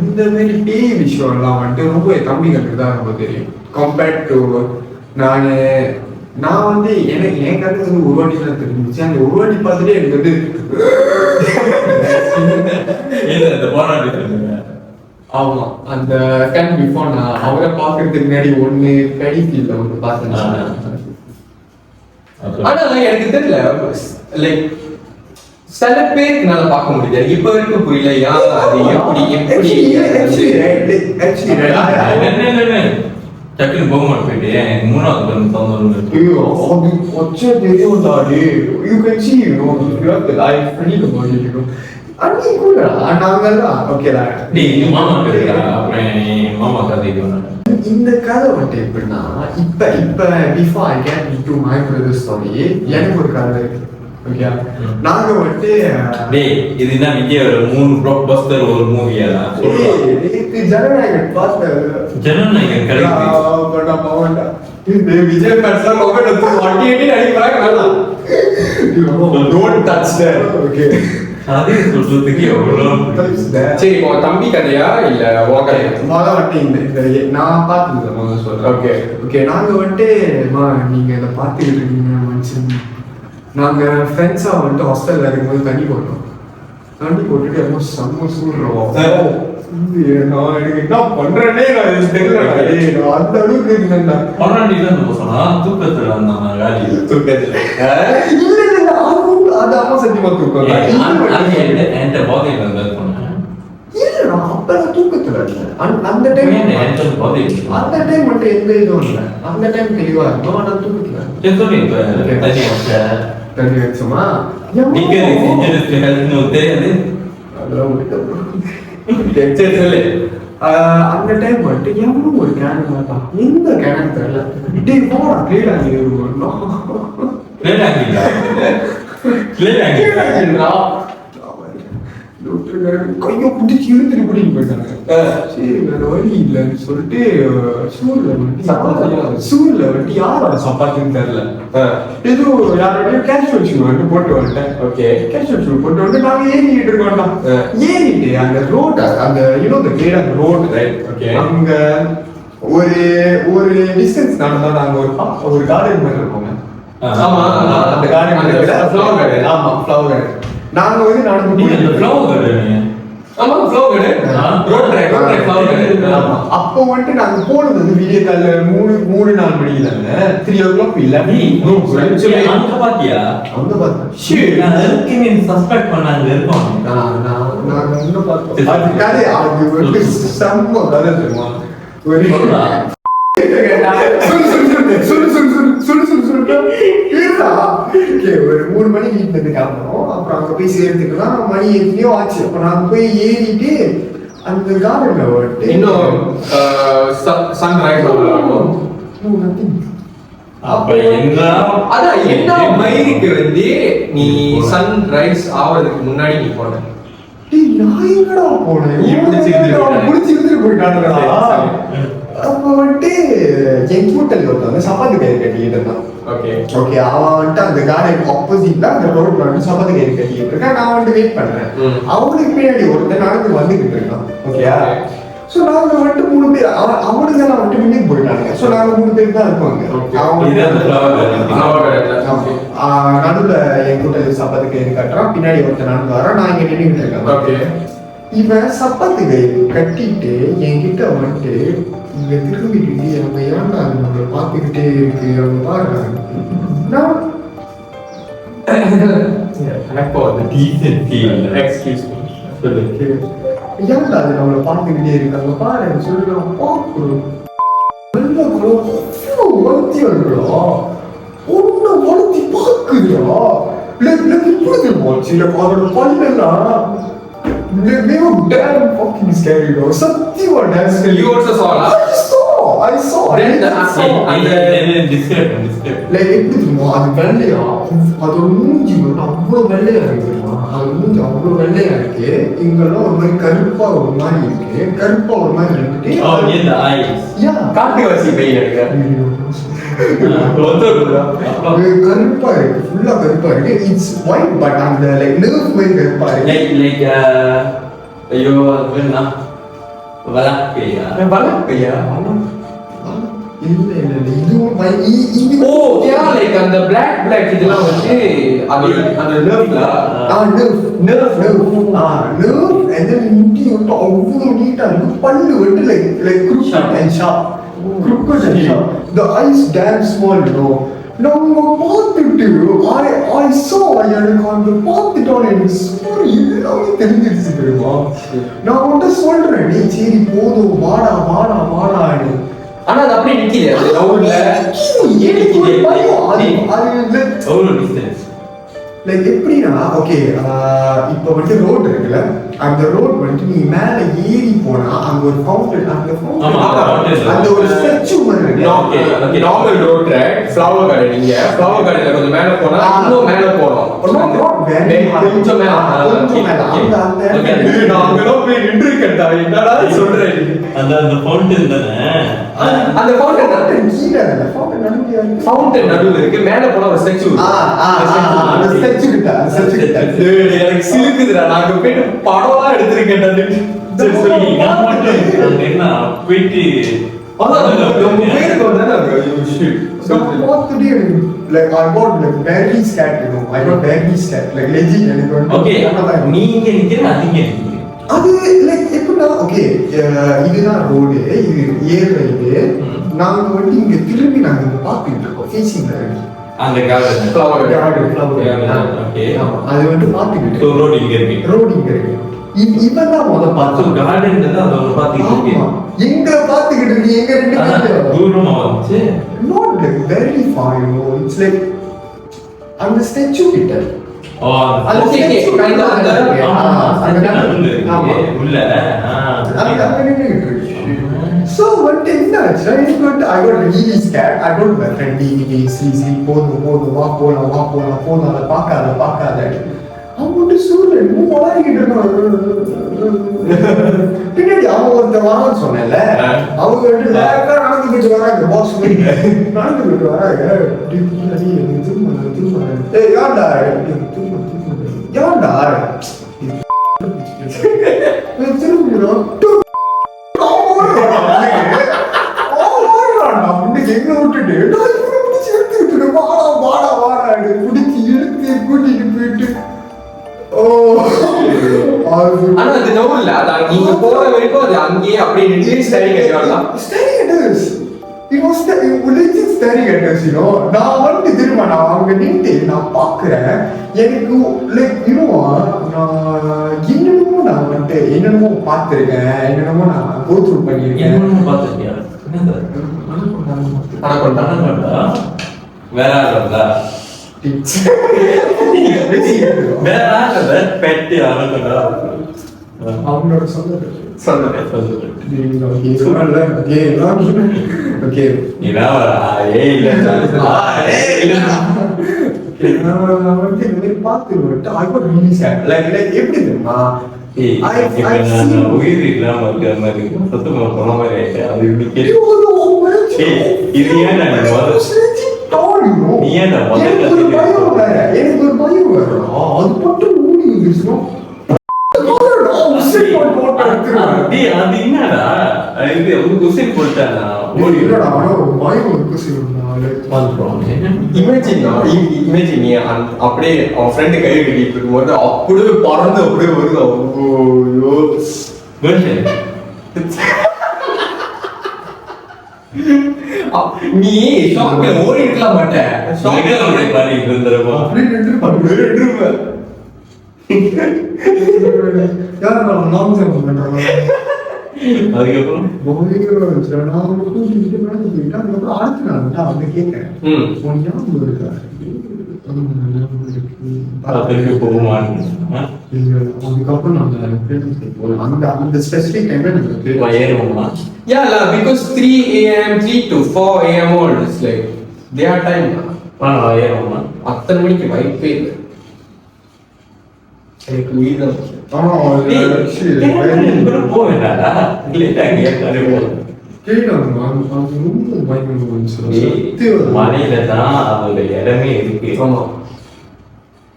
இந்த மாதிரி பேய் விஷயம் எல்லாம் வந்துட்டு ரொம்ப என் தம்பிகளுக்கு தான் ரொம்ப தெரியும். கம்பேர்ட் டு நான் வந்து எனக்கு என் கருத்து வந்து ஒரு வாட்டி தான் தெரிஞ்சிச்சு. அந்த ஒரு வாட்டி பார்த்துட்டு எனக்கு வந்து ஆமா அந்த டைம் பிஃபோர் நான் அவரை பார்க்கறதுக்கு முன்னாடி ஒண்ணு பெடிஃபீல்ட்ல ஒன்று பார்த்தேன். ஆனா எனக்கு தெரியல, லைக் சில பேருக்கு நல்லா பார்க்க முடியாது. இப்ப வரைக்கும் புரியல ஏன் அது எப்படி டக்குனு போக மாட்டேன். 3வது பண்ணி தந்தோம். மாமா கதை இந்த கதை வந்து எப்படின்னா இப்ப before I get into my brother story எனக்கு ஒரு கதை இருக்கு. ஓகே, நாங்க வந்து இது என்ன விஜய் 3 பிளாக் பஸ்டர் ஒரு மூவியா ஜனநாயகன் பார்த்த ஜனநாயகன் விஜய் பேட்ஸ்ல வண்டி அடிக்கிறாங்க. ஓகே, அதே சொல்றதுக்கு சரி, உன் தம்பி கதையா இல்ல உன் கதையா? முதல்ல வந்துட்டு நான் பார்த்துருக்கேன் முதல்ல சொல்றேன். ஓகே ஓகே, நாங்க வந்துட்டு நீங்க இதை பார்த்துக்கிட்டு இருக்கீங்க மனுஷன். நாங்க ஃப்ரெண்ட்ஸா வந்துட்டு ஹாஸ்டல்ல இருக்கும்போது தண்ணி போட்டுட்டு எல்லாம் செம்ம சூடுறோம். நான் எனக்கு என்ன பண்றேனே நான் தெரியல. அந்த அளவுக்கு இருந்தேன்டா. தூக்கத்துல தூக்கத்துல அது அம்மா சத்தியமா தூக்கம் அப்பதான் தூக்கத்துல அந்த டைம் மட்டும் எந்த இதுவும் இல்லை. அந்த டைம் தெளிவா இருக்கும். ஆனா தூக்கத்துல தண்ணி வச்சோமா தெரியாது. அந்த டைம் வந்துட்டு எவ்வளவு ஒரு கேனன் மாட்டான். எந்த கேனன் தெரியல. இதே போடா கிளீனா கையை பிடிச்சி இழுத்துட்டு கூட்டிட்டு போயிட்டாங்க. சரி, வேற வழி இல்லைன்னு சொல்லிட்டு சூழ்ல வந்துட்டு யாரோட சப்பாத்தின்னு தெரியல. ஏதோ யாரோட கேஷுவல் ஷூ வந்து போட்டு வந்துட்டேன். ஓகே, கேஷுவல் ஷூ போட்டு வந்து நாங்க ஏறிட்டு இருக்கோம்டா. ஏறிட்டு அந்த ரோட் அந்த அந்த கிரேட் ரோட் அங்க ஒரு டிஸ்டன்ஸ் நடந்தா நாங்க ஒரு கார்டன் மாதிரி இருக்கோங்க. ஆமா, அந்த கார்டன் ஃப்ளவர் கார்டன். ஆமா, ஃப்ளவர் கார்டன். நாங்க வந்து நடந்து ஆமா ஃப்ளோ கடை ரோட் ட்ராக் ஃப்ளோ கடை. ஆமா. அப்போ வந்துட்டு நாங்க போனது வந்து விடிய காலைல 3-4 மணிக்கு தானே. 3 o'clock இல்ல. அங்க பாத்தியா? அங்க பார்த்தேன். நான் இருக்குன்னு சஸ்பெக்ட் பண்ணாங்க இருக்கோம். நாங்க இன்னும் பார்த்தோம். அது கதை அது வந்து செம்ம கதை தெரியுமா? ஒரு ஒரு 3 மணிக்கு வீட்டுல இருந்து கிளம்பணும். அப்புறம் அங்க போய் சேர்த்துக்கலாம். மணி எத்தனையோ ஆச்சு. அப்ப நாங்க போய் ஏறிட்டு அந்த கார்டன்ல வந்துட்டு இன்னும் சன்ரைஸ் ஆகும். அப்ப என்ன அதான் என்ன மயிருக்கு வந்து நீ சன்ரைஸ் ஆவறதுக்கு முன்னாடி நீ போன. டேய் நான் எங்கடா போனேன்? புடிச்சிருந்து போயிட்டானுடா. அப்ப வந்துட்டு என் கூட்டல் ஒருத்தவங்க சப்பாத்தி கயிறு கட்டிக்கிட்டு இருந்தான். ஓகே ஓகே, அவன் வந்துட்டு அந்த கார்டன் ஆப்போசிட்ல அந்த ரோட்ல வந்து சப்பாத்தி கயிறு கட்டிக்கிட்டு இருக்கான். நான் வந்துட்டு வெயிட் பண்றேன். அவனுக்கு பின்னாடி ஒருத்தன் நடந்து வந்துகிட்டு இருக்கான். ஓகேயா? சோ நாங்க வந்துட்டு 3 பேர் அவனுங்க எல்லாம் வந்துட்டு முன்னுக்கு போயிட்டானுங்க. சோ நாங்க 3 பேர் தான் இருப்பாங்க. நடுவுல என் கூட்டல் சப்பாத்தி கயிறு கட்டுறான். பின்னாடி ஒருத்தன் நடந்து வரான். நான் இங்க நின்றுட்டு இருக்கேன். ஓகே இவன் சப்பாத்தி கயிறு கட்டிட்டு என்கிட்ட வந்துட்டு இங்க திரும்பிட்டு அவங்க ஏன்டா நம்மளை பார்த்துக்கிட்டே இருக்கு அவங்க பாடுறாங்க. நான் ஏன்டா அது நம்மளை பார்த்துக்கிட்டே இருக்காங்க பாரு சொல்லி நான் பார்க்கணும். வளர்த்தி வருகிறோம் ஒன்னு வளர்த்தி பார்க்குறியா? இப்படி போச்சு அவரோட பல்லெல்லாம் damn fucking scary bro. சத்தியமா damn scary. You also saw lah? I saw. Like எப்படி தெரியுமா? அது வெள்ளையா அதோட மூஞ்சி வந்து அவ்வளோ வெள்ளையா இருக்கு. அது மூஞ்சி அவ்வளோ வெள்ளையா இருக்கு. இங்கெல்லாம் ஒரு மாதிரி கருப்பா ஒரு மாதிரி இருக்கு. கருப்பா ஒரு மாதிரி இருந்துட்டு காட்டுவாசி பெயின் எடுக்க கருப்பா இருக்கு. ஃபுல்லா கருப்பா இருக்கு. இட்ஸ் ஒயிட் பட் அந்த லைக் நர்வ் மாதிரி கருப்பா இருக்கு. லைக் ஐயோ அது என்ன வலக்கையா இல்ல இது ஓ யா லைக் அந்த black இதெல்லாம் வந்து அந்த நர்வ்ல நர்வ் and then முடி வந்து அவ்வளோ நீட்டா இருக்கு. பல்லு வந்து like crooked and sharp. The eyes damn small bro. நம்ம பார்த்துட்டு I saw எனக்கு அந்த பார்த்துட்டோன்னு எனக்கு சூரி எல்லாமே தெரிஞ்சிருச்சு தெரியுமா? நான் வந்து சொல்றேன் நீ சரி போதும் வாடா வாடா வாடான்னு. ஆனா அது அப்படியே நிக்குது அது ரவுண்ட்ல எனக்கு ஒரு பயம். அது எவ்வளவு டிஸ்டன்ஸ் லைக் எப்படின்னா ஓகே இப்போ வந்து ரோட் இருக்குல்ல அந்த ரோட் வந்துட்டு நீ மேல ஏறி போனா அங்க ஒரு ஃபவுண்டன் அந்த ஒரு ஸ்டெச்சு மாதிரி இருக்கு. Okay normal road track flower garden நீங்க ஃப்ளவர் கார்டன்ல கொஞ்சம் மேல போனா இன்னும் மேல போறோம் கொஞ்சம் மேல நாங்களும் போய் நின்று இருக்கேன்டா என்னடா சொல்ற அந்த ஃபவுண்டன் தானே அந்த ஃபவுண்டன் கீழே அந்த ஃபவுண்டன் நடுவுல ஃபவுண்டன் நடுவுல இருக்கு மேல போனா ஒரு ஸ்டெச்சு அந்த ஸ்டெச்சு கிட்ட எனக்கு சிலுக்குதுடா நாங்க போயிட்டு படம்லாம் எடுத்திருக்கேன் சரி சொல்லி நான் மட்டும் என்ன போயிட்டு like I got like very scared, you know. I got very scared, like legit. Okay, நீங்க நிக்கிறீங்க அதிங்க நிக்கிறீங்க. அது like எப்படின்னா ஓகே இதுதான் ரோடு இது ஏர்வே நாங்க வந்து இங்க திரும்பி நாங்க இங்க பாத்துட்டு இருக்கோம் ஃபேசிங்ல அந்த கார்டன் ஃப்ளவர் ஓகே அது வந்து பாத்துக்கிட்டு ரோடு இங்க இருக்கு ரோடு இங்க இருக்கு இவன் தான் முத பார்த்தோம் கார்டன் தான் அத பாத்துக்கிட்டு இருக்கு எங்க பாத்துக்கிட்டு இருக்கு எங்க ரெண்டு பேரும் தூரமா வந்து not like very far you know it's like அந்த ஸ்டாச்சு கிட்ட அந்த ஸ்டாச்சு கையில ஆமா உள்ள அங்க நின்னுட்டு இருக்கு so what is that I got really scared I told my friend see போதும் வா போலாம் அத பார்க்காத அவன் சூரியன் வளர்கிட்டு இருக்கான் பின்னாடி அவன் ஒருத்தன் வரான்னு சொன்னேன்ல அவங்க வந்து நடந்துக்கிட்டு வராங்க பாஸ் நடந்துக்கிட்டு வராங்க யாண்டா திரும்பிடும் எங்க விட்டுட்டு எடுத்துக்கிட்டு வாடா பிடிச்சி இழுத்து கூட்டிட்டு போயிட்டு ஆனா அது நோ இல்ல அது நீங்க போற வரைக்கும் அது அங்கேயே அப்படியே நின்று ஸ்டேரிங் அடிக்கலாம். Staring at us. It was legit staring at us, you know. நான் வந்து திரும்ப நான் அவங்க நின்று நான் பார்க்குறேன். எனக்கு லைக் நான் வந்துட்டு என்னென்னமோ பார்த்துருக்கேன், என்னென்னமோ நான் கோ த்ரூ பண்ணியிருக்கேன். என்னன்னு பார்த்துட்டியா? ஆனா வேற ஆளுங்களா? வேற ஆளுங்க பெட்டி ஆளுங்களா? அவங்களோட சொன்னது ஓகே எப்படி தெரியுமா உயிர் இல்லாம இருக்கிற மாதிரி சத்துமா போன மாதிரி ஆயிட்டு அது இப்படி இது ஏன் எனக்கு ஒரு பயம் வரும் அது மட்டும் மூடி வந்துருச்சுன்னா அது என்னடா இது குசின் போட்டானா இமேஜின் நீ அப்படியே அவன் ஃப்ரெண்டு கை கட்டிட்டு இருக்கும்போது அப்படியே பறந்து அப்படியே வருது. நீ ஷாக்ல ஓடி இருக்கலாம் மாட்டேன், அதுக்கப்புறம் yeah la because 3 AM 3 to 4 AM all is like their time அத்தனை மணிக்கு வைப்பே இல்லை எனக்கு உயிர் தான். மலையிலதான் அதோட இடமே இருக்கு.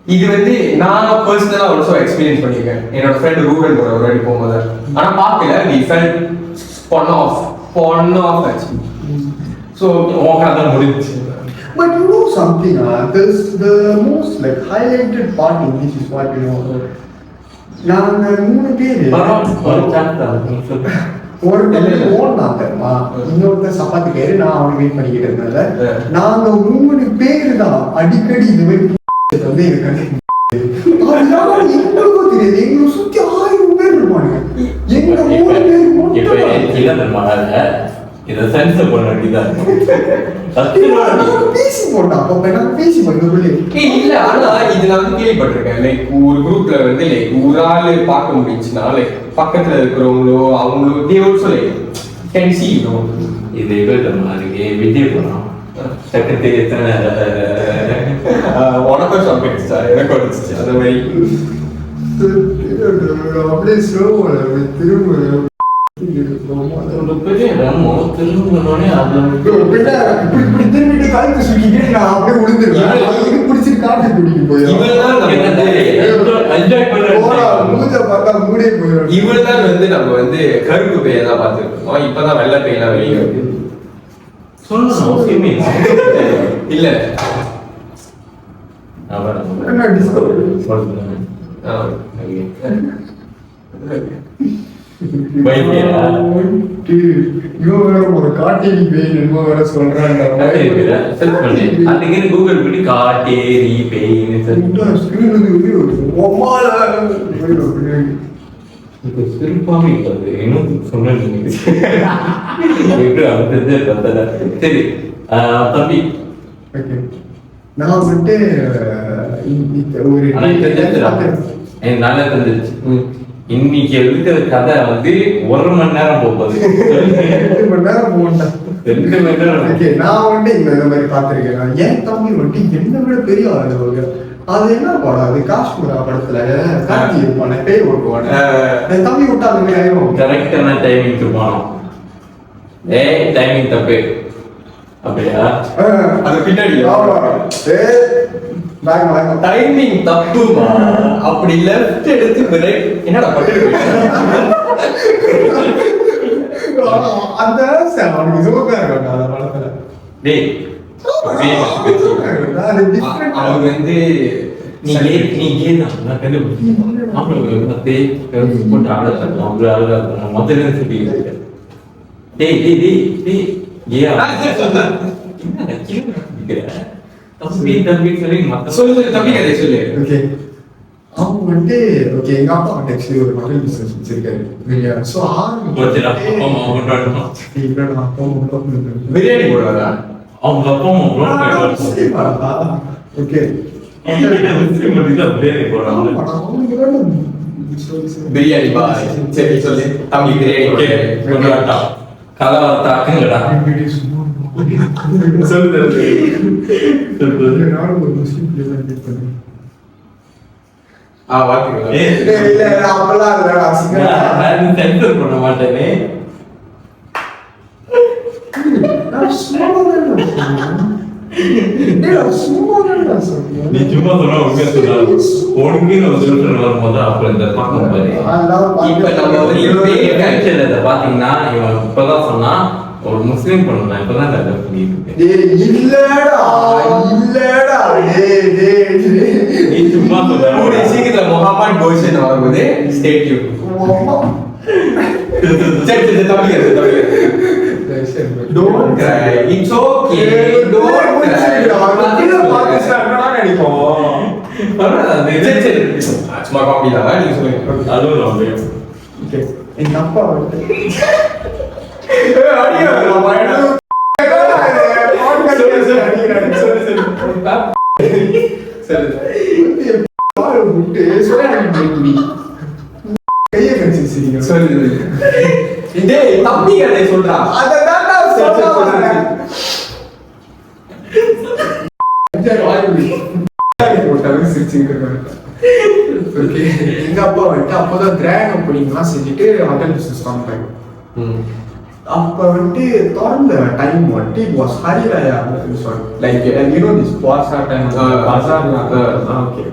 இது வந்து நான் பர்சனலா ஆல்சோ எக்ஸ்பீரியன்ஸ் பண்ணிருக்கேன். என்னோட ஃப்ரெண்ட் ரூரல் கூட ஒரு வாட்டி போகும்போது ஆனா பார்க்கல we felt spun off actually. So அதான் முடிஞ்சிச்சு. But you know something, the most like highlighted part in this is what you know. நாங்க 3 பேரு ஒரு டைம் ஓடலாம் தெரியுமா, இன்னொருத்தர் சப்பாத்தி பேரு நான் அவனை வெயிட் பண்ணிக்கிட்டு இருந்தேன்ல, நாங்க 3 பேரு தான் அடிக்கடி இந்த மாதிரி வந்து எங்களுக்கு தெரியாது. எங்களை சுத்தி 1000 பேர் இருப்பாங்க, எங்க 3 பேர் இதை சென்ஸ் பண்ண வேண்டியதான் பேசி போட்டா அப்ப நான் பேசி பண்ண இல்ல. ஆனா இது நான் வந்து கேள்விப்பட்டிருக்கேன், லைக் ஒரு குரூப்ல வந்து லைக் ஒரு ஆள் பார்க்க முடிஞ்சுன்னா லைக் பக்கத்துல இருக்கிறவங்களோ அவங்களோ they also like can see you know. இது அதுக்கு விஜய் படம் சக்கரத்தை எத்தனை உனக்கு ஷாக் அடிச்சா எனக்கு அடிச்சிச்சு அந்த மாதிரி அப்படியே ஸ்லோ திரும்ப பெரிய இடமோ திரும்பணும்னே அது இப்படி திரும்பிட்டு காலத்து சுக்கிட்டு நான் அப்படியே விழுந்துருவேன். பிடிச்சி காட்டு குடிக்கு இவள்தான் வந்து நம்ம வந்து கருப்பு பேயை தான் பார்த்துருக்கோம். இப்பதான் வெள்ளை பேயெல்லாம் வெளியே வருது. சொல்லணும் இல்ல ஒரு காட்டேரி பேய் என்னமோ வேற சொல்றாங்க. கூகுள் பண்ணி காட்டேரி பேய் சிறப்பாக இன்னும் சொன்ன சரி தம்பி நான் வந்துட்டு ஒரு நல்லா தெரிஞ்சிருச்சு. இன்னைக்கு இருக்கிற கதை வந்து 1 மணி நேரம் போகுது, 2 மணி நேரம் போகணும். 2 மணி நேரம். நான் வந்து இந்த மாதிரி பார்த்திருக்கேன். என் தம்பி வந்துட்டு என்ன விட பெரிய ஆளு. அது என்ன படம், அது காஷ்மீரா படத்துல கார்த்தி இருப்பானே பேய் ஓட்டுவானே, என் தம்பி விட்டா அந்த மாதிரி ஆயிரும். கரெக்டான டைமிங்க்கு போனோம். டைமிங் தப்பு அப்படியா? அது பின்னாடி டைமிங் தப்புமா, அப்படி லெஃப்ட் எடுத்து பிரேக் என்னடா பட்டு அந்த அவனுக்கு ஜோக்கா இருக்கும் அந்த படத்துல. டேய் அவர் வந்து நீ கே தான் நான் கண்டுபிடிச்சேன். மாப்பிள்ளை வந்து போட்டு அழகா இருக்கும், அவ்வளோ அழகா இருக்கும். முதல்ல சொல்லி டேய் டேய் டேய் டேய் ஏ என்ன கேக்குற தம்பி சொல்லி மத்த சொல்லு தம்பி கதை சொல்லு. ஓகே அவங்க வந்து ஓகே எங்க அப்பா ஆக்சுவலி ஒரு மகள் பிசினஸ் வச்சிருக்காரு இல்லையா ஸோ போச்சுடா, அப்பா அம்மா கொண்டாடுமா பிரியாணி போடுவாரா? அவங்க அப்பா அம்மா கொண்டாடுவாங்க. ஓகே பிரியாணி போடுறாங்க. பிரியாணி பா சரி சொல்லு தம்பி பிரியாணி ஓகே கொண்டாடா கலவரத்தை ஆக்குங்கடா. சொல்லு நானும் ஒரு முஸ்லீம் பிள்ளைதான் மீட் பண்ணேன் வாக்குங்களா? இல்ல அப்பெல்லாம் இல்லடா நான் சென்டர் பண்ண மாட்டேனே. நான் சும்மா நீ சும்மா சொன்னா உண்மையா சொல்லாது. உனக்குன்னு ஒரு சொல்லிட்டு வரும்போது அப்ப இந்த பக்கம் பாரு. இப்ப நம்ம இதை பாத்தீங்கன்னா இவன் இப்பதான் சொன்னா ஒரு முஸ்லீம் பொண்ணு நான் இப்பதான் கல்யாணம் பண்ணிட்டு இருக்கேன். இல்லடா நீ சும்மா கூடிய சொல்ல சீக்கிரத்துல முகமது கோஷன் வரும்போது ஸ்டே டியூன். சரி சரி தம்பி கதை Don't cry. It's okay. Don't cry. சரி சரி சும்மா காப்பி தான் நீங்க சொல்லுங்க. அதுவும் அப்படியே எங்க அப்பா வந்து தம்பி கதை சொல்றா. எங்க அப்பா வந்துட்டு அப்போதான் கிராண்ட் ஓப்பனிங்லாம் செஞ்சுட்டு ஹோட்டல் பிசினஸ் காமிப்பாங்க. அப்ப வந்துட்டு திறந்த டைம் வந்துட்டு it was Hari Raya like you know this Bhasa time Bazaar. Okay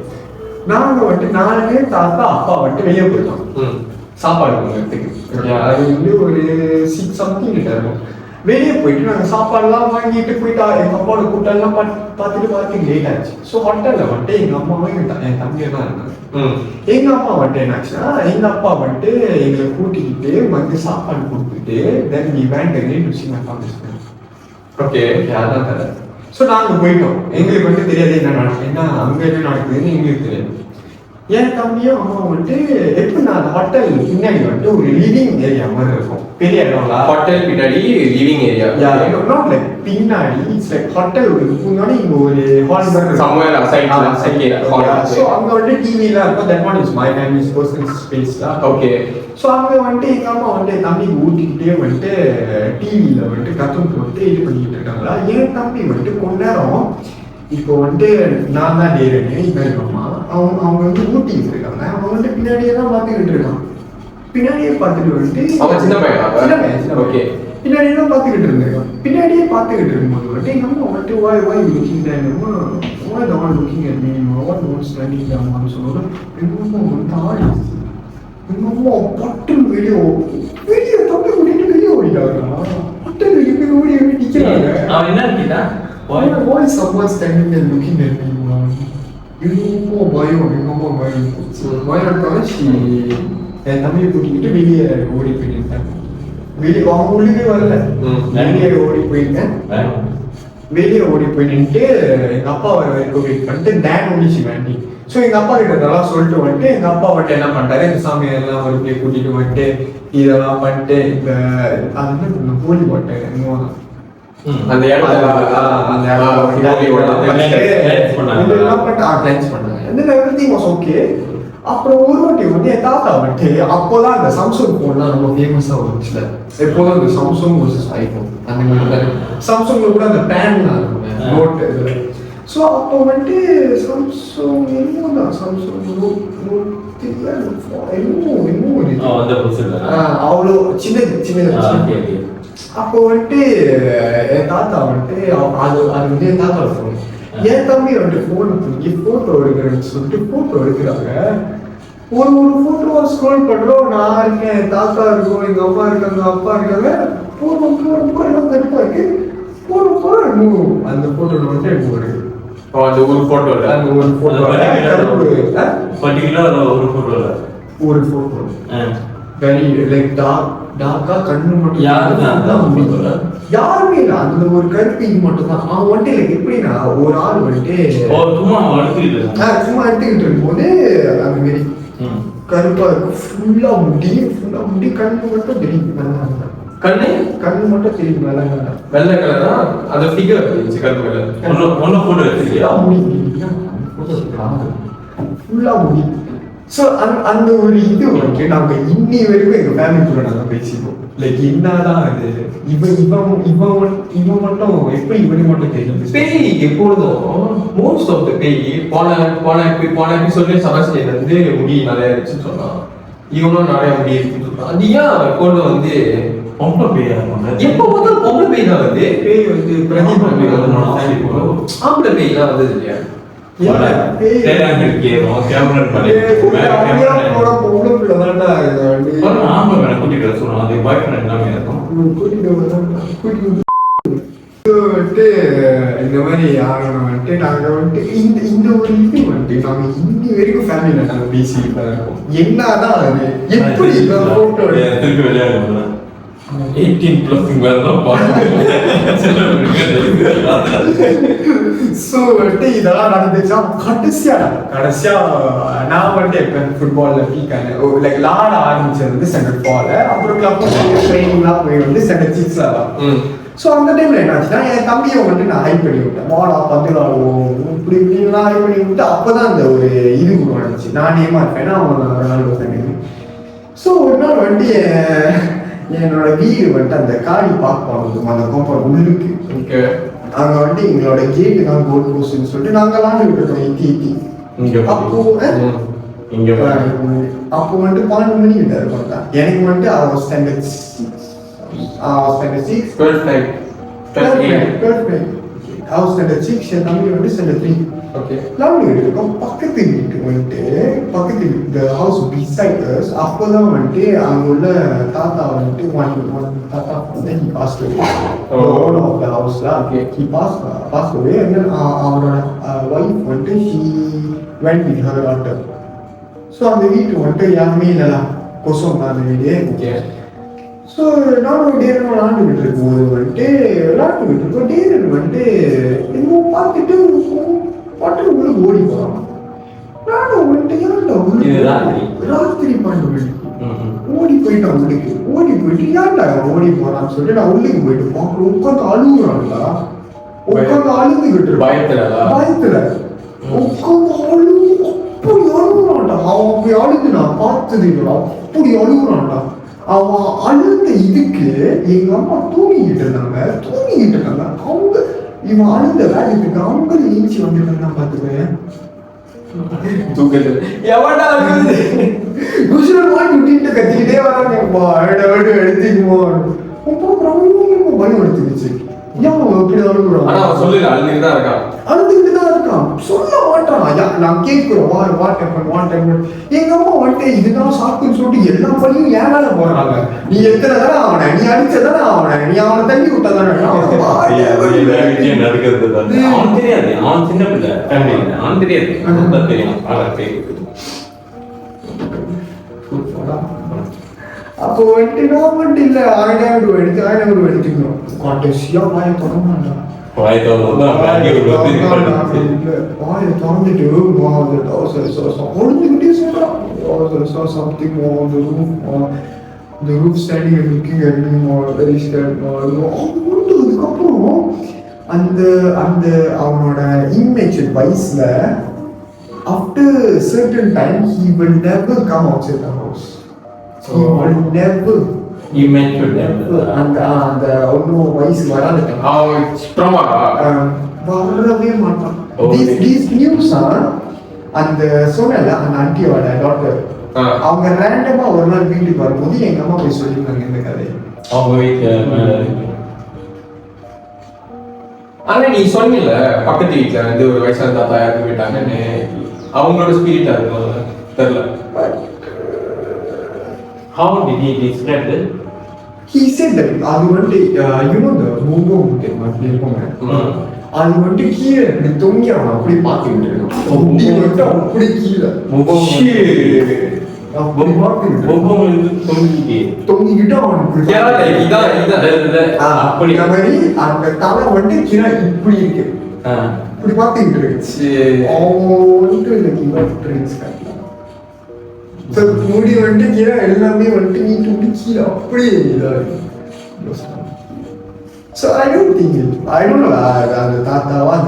நாங்க வந்துட்டு நானே தாத்தா அப்பா வந்துட்டு வெளியே போயிட்டோம் சாப்பாடு வாங்குறதுக்கு. அது வந்து ஒரு 6 something கிட்ட இருக்கும். வெளியே போயிட்டு நாங்க சாப்பாடுலாம் வாங்கிட்டு போயிட்டு எங்க அப்பாவோட கூட்டம்லாம் பார்த்துட்டு பார்த்து லேட் ஆச்சு. ஸோ ஹோட்டல்ல வந்துட்டு எங்க அம்மாவும் என் தம்பியும் தான் இருந்தாங்க. எங்க அம்மா வந்துட்டு என்னாச்சுன்னா எங்க அப்பா வந்துட்டு எங்களை கூட்டிக்கிட்டு வந்து சாப்பாடு கொடுத்துட்டு தென் we went again to see my father's friend. Okay அதான் கதை. ஸோ நாங்கள் போயிட்டோம். எங்களுக்கு வந்து தெரியாது என்ன அங்கே என்ன நடக்குதுன்னு எங்களுக்கு தெரியாது. என் தம்பியும் அம்மா வந்துட்டு எப்படின்னா அந்த ஹோட்டல் பின்னாடி வந்துட்டு ஒரு லிவிங் ஏரியா மாதிரி இருக்கும். பெரிய இடம்ல ஹோட்டல் பின்னாடி லிவிங் ஏரியா. நாட் லைக் பின்னாடி இட்ஸ் லைக் ஹோட்டல் முன்னாடி இங்க ஒரு ஹால் மாதிரி somewhere aside ஸோ அங்க வந்து டிவிலாம் இருக்கும். That one is my families personal space தான். ஓகே ஸோ அங்கே வந்துட்டு எங்கள் அம்மா வந்துட்டு தம்பிக்கு ஊட்டிக்கிட்டே வந்துட்டு டிவியில் வந்துட்டு கத்தூன் போட்டு இது பண்ணிக்கிட்டு இருக்காங்களா. என் தம்பி வந்துட்டு கொஞ்ச நேரம் இப்போ வந்துட்டு நான் தான் டேரனு இப்போ எங்கள் அம்மா அவங்க வந்து ஊட்டிக்கிட்டு இருக்காங்க. அவங்க வந்துட்டு பின்னாடியே தான் பார்த்துக்கிட்டு இருக்கான். பின்னாடியே பார்த்துட்டு வந்துட்டு அவன் சின்ன பையன். ஓகே பின்னாடியே தான் பார்த்துக்கிட்டு இருந்திருக்கான். பின்னாடியே பார்த்துக்கிட்டு இருக்கும்போது வந்துட்டு எங்கள் அம்மா வந்துட்டு வாய் looking டைம்மா why the one looking at me what was standing there அம்மான்னு சொல்லுவோம். எங்கள் அம்மா வந்து ஆடி எங்க அம்மா பட்டன் வெளியே தம்பி கூட்டிட்டு வெளியே ஓடிட்டாங்க. பட்டன் வெளியே ஓடி நிக்கிறாங்க. அவன் என்ன கேட்டா why is someone standing there looking at me? எங்க அம்மா பயம் பயம்ட்டாச்சு. என் தம்பியை கூட்டிக்கிட்டு வெளியே ஓடி போயிட்டு வெளியே அவங்க உள்ளே வரல. வெளியே ஓடி போயிட்டேன். வெளியே ஓடி போயிட்டு எங்க அப்பா வர வரைக்கும் வெயிட் பண்ணிட்டு டேன் ஓடிச்சு வேண்டி. ஸோ எங்க அப்பா கிட்ட இதெல்லாம் சொல்லிட்டு வந்துட்டு எங்க அப்பா வந்துட்டு என்ன பண்ணிட்டாரு இந்த சாமியெல்லாம் ஒரு போய் கூட்டிட்டு வந்துட்டு இதெல்லாம் பண்ணிட்டு இந்த அது என்ன கோழி போட்டேன் அந்த ஓகே. அப்புறம் ஒரு வாட்டி வந்து என் தாத்தா வந்துட்டு அப்போதான் அந்த சாம்சங் போன்லாம் ரொம்ப ஃபேமஸா வந்துச்சுல. எப்போதும் அந்த சாம்சங் வர்சஸ் ஐபோன் அந்த மாதிரி சாம்சங்ல கூட அந்த பேன்லாம் இருக்கும் நோட் இதுல. ஸோ அப்போ வந்துட்டு சாம்சங் என்னதான் சாம்சங் அவ்வளோ சின்னது. அப்போ வந்துட்டு என் தாத்தா வந்துட்டு அது வந்து என் தாத்தா ஃபோன். என் தம்பி வந்துட்டு ஃபோன் தூக்கி போட்டோ எடுக்கிறேன்னு சொல்லிட்டு போட்டோ எடுக்கிறாங்க. ஒரு போட்டோவை ஸ்க்ரோல் பண்றோம். நான் இருக்கேன், என் தாத்தா இருக்கும், எங்க அம்மா இருக்காங்க, அப்பா இருக்காங்க. போறோம் கருப்பா இருக்கு. போறோம் அந்த போட்டோல வந்துட்டு எனக்கு ஒரு அந்த ஒரு போட்டோல அந்த ஒரு photo ல கருப்பு, பர்டிகுலர் ஒரு போட்டோல ஒரு photo. Very like dark-ஆ கண்ணு மட்டும் யாருதான் தான் அந்த முடியும். photo-ல? யாருமே இல்ல, அந்த ஒரு கருப்பு இது மட்டும் தான். அவன் வந்துட்டு like எப்படின்னா ஒரு ஆள் வந்துட்டு சும்மா அடுத்துக்கிட்டு சும்மா எடுத்துக்கிட்டு இருக்கும்போது அந்த மாதிரி கருப்பா இருக்கும், ஃபுல்லா முடி கண்ணு மட்டும் தெரியும். கண்ணு மட்டும் தெரியும். வெள்ளை கலரா அந்த ஃபிகர் இருந்துச்சு கருப்பு கலர். ஒன்னு போட்டோ எடுத்துக்கியா ஃபுல்லா முடி. ஸோ அந்த ஒரு இது வந்துட்டு நாங்க இன்னி வரைக்கும் எங்க ஃபேமிலி கூட நாங்க பேசிப்போம். லைக் என்னதான் அது இவன் மட்டும் எப்படி இவனு மட்டும் தெரியும். பேய் எப்பொழுதும் மோஸ்ட் ஆஃப் த பேய் போன எபிசோட்ல செபஸ்டியன் வந்து முடி நிறைய இருந்துச்சுன்னு சொன்னான். இவனும் நிறைய முடி இருக்குன்னு சொன்னான். அது ஏன் கொண்டு வந்து பொம்பளை பேயா இருப்பாங்க. எப்போ பார்த்தாலும் பொம்பளை பேய் தான் வந்து பேய் வந்து பிரதீபா பேய் வந்து ஆம்பளை பேய்லாம் வந்தது இல்லையா? இந்த மாதிரி ஆகணும் வந்துட்டு நாங்க வந்துட்டு இந்த ஒரு இது வந்துட்டு நாங்க இன்னி வரைக்கும் ஃபேமிலியில நாங்க பேசிட்டு இருக்கோம். என்னதான் அது எப்படி போட்டோ திருப்பி விளையாடுவோம் 18+ ஸோ வந்துட்டு இதெல்லாம் நடந்துச்சா கடைசியா நான் வந்துட்டு ஃபுட்பால்ல பீக்கான லைக் விளாட ஆரம்பிச்சது வந்து ஸ்டாண்டர்ட் 4, அப்புறம் கிளப் ட்ரைனிங்லாம் போய் வந்து ஸ்டாண்டர்ட் 6 தான். ஸோ அந்த டைம்ல என்னாச்சுன்னா என் தம்பியை வந்துட்டு நான் ஹைப் பண்ணி விட்டேன். வாடா பந்து விளாடுவோம் இப்படி இப்படிலாம் ஹைப் பண்ணி விட்டு அப்போதான் அந்த ஒரு இது வந்துச்சு. நான் நேமா இருப்பேன், அவன் ரொனால்டோ ஃபேன். ஸோ ஒரு நாள் வந்துட்டு என்னோட வீடு வந்துட்டு அந்த காடி பார்க் போனோம் அந்த கோப்பர் உள்ளுக்கு. அங்க வந்துட்டு எங்களோட கேட்டு தான் கோல் போஸ்ட்னு சொல்லிட்டு நாங்க விளாண்டுட்டு இருக்கோம் எத்தி. அப்போ வந்துட்டு 12 மணி கிட்ட இருக்கும். எனக்கு வந்துட்டு I was standard 6. I was standard 6, என் தம்பி வந்துட்டு standard 3. விளாண்டுட்டு இருக்கோம். பக்கத்து வீட்டு வந்துட்டு the house beside us. அப்போதான் வந்துட்டு அங்க உள்ள தாத்தா வந்துட்டு தாத்தா வந்து he passed away. The owner of the house he passed away, and then அவரோட wife வந்துட்டு she went with her daughter. So அந்த வீட்டு வந்துட்டு யாருமே இல்லைலாம், கொசம் தான் அந்த வீடு. ஸோ நானும் டேரன் விளாண்டுக்கிட்டு இருக்கும்போது வந்துட்டு டேரன் வந்துட்டு இன்னும் பார்த்துட்டு பாட்டு உள்ளுக்கு ஓடி போறான். நானும் வந்துட்டு ஏன்டா ராத்திரி 12 மணிக்கு ஓடி போயிட்டான் உள்ளுக்கு. ஓடி போயிட்டு ஏன்டா ஓடி போறான்னு சொல்லிட்டு நான் உள்ளுக்கு போயிட்டு பார்க்குறேன். உட்காந்து அழுகுறான்டா, உட்காந்து அழுதுகிட்டு பயத்துல உட்காந்து அப்படி அழுகுறான்டா. அவன் அப்படி அழுது நான் பார்த்தது இல்லடா, அப்படி அழுகுறான்டா. அவன் அழுந்த இதுக்கு எங்க அம்மா தூங்கிக்கிட்டு இருந்தாங்க. அவங்க இவன் அழுந்த வேலைக்கு அவங்க ஏஞ்சி வந்துட்டு பாத்துக்கேன். கத்திக்கிட்டே வராங்க எடுத்துக்குமோ பயம் எடுத்துக்கிச்சு. அழுதுகிட்டு தான் இருக்கான், சொல்ல மாட்டான். நான் கேட்கிறோம் எங்க அம்மா வந்துட்டு இதுதான் சாக்குன்னு சொல்லிட்டு எல்லா பள்ளியும் ஏன் மேல போடுறாங்க. நீ எத்தனை தானே அவனை, நீ அடிச்சதானே அவனை, நீ அவனை தள்ளி விட்டதானே. அவன் சின்ன பிள்ளை, அவன் தெரியாது. அப்போ வந்துட்டு நான் வந்துட்டு இல்ல 1000 ரூபாய் எடுத்துக்கணும். கடைசியா வாயை திறந்துட்டு ஒழுந்துகிட்டே சொல்றான். Something on the roof standing and looking at me very scared. அதுக்கப்புறம் அந்த அவனோட immature வயசுல after certain time he will never come outside the house. He will never அந்த ஒன்றும் வயசு வராது, வரவே மாட்டான். These news அந்த சொன்னல அந்த ஆண்டியோட டாக்டர் அவங்க ரேண்டமா ஒரு நாள் வீட்டுக்கு வரும்போது எங்க அம்மா போய் சொல்லிருக்காங்க இந்த கதையை. அவங்க வீட்டுல ஆனா நீ சொன்னீல பக்கத்து வீட்டுல வந்து ஒரு வயசான தாத்தா இறந்து போயிட்டாங்கன்னு, அவங்களோட ஸ்பிரிட்டா இருக்கும் தெரியல. How did he describe it? He said that அது வந்து you know the mogo இருக்குங்க, அது வந்துட்டு கீழே இப்படி தொங்கி அவன் அப்படி பார்த்துக்கிட்டு இருக்கான். முடி வந்துட்டு அப்படி கீழே அப்படி பார்த்துக்கிட்டு தொங்கிக்கிட்டு அவன் இப்படி அப்படி இந்த மாதிரி அந்த தலை வந்துட்டு கீழே இப்படி இருக்கு, இப்படி பார்த்துக்கிட்டு இருக்கு. அவன் வந்துட்டு முடி வந்துட்டு கீழே எல்லாமே வந்துட்டு நீட்டு விட்டு கீழே அப்படியே இதா இருக்கு. So I don't think it. I don't know. அந்த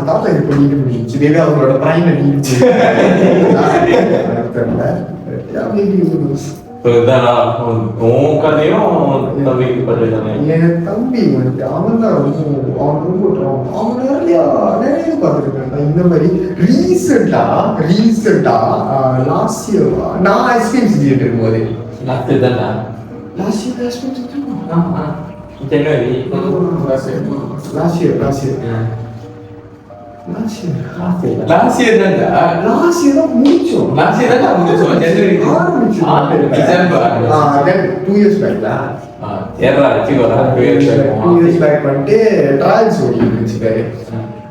தாத்தா இது பண்ணிட்டு முடிஞ்சு மேபி அவரோட பிரைம் நீச்சு. என் தம்பி வந்துட்டு அவன் தான் அவன் நிறைய பார்த்துருக்கேன். இந்த மாதிரி ரீசெண்டா லாஸ்ட் இயர் நான் ஐஸ்கிரீம் செஞ்சுட்டு இருக்கும்போது last year January. Last year தான் முடிச்சோம். January. December. Then 2 years back தான். Two years back. வந்துட்டு ட்ராயல்ஸ் ஓடிச்சு பேரு.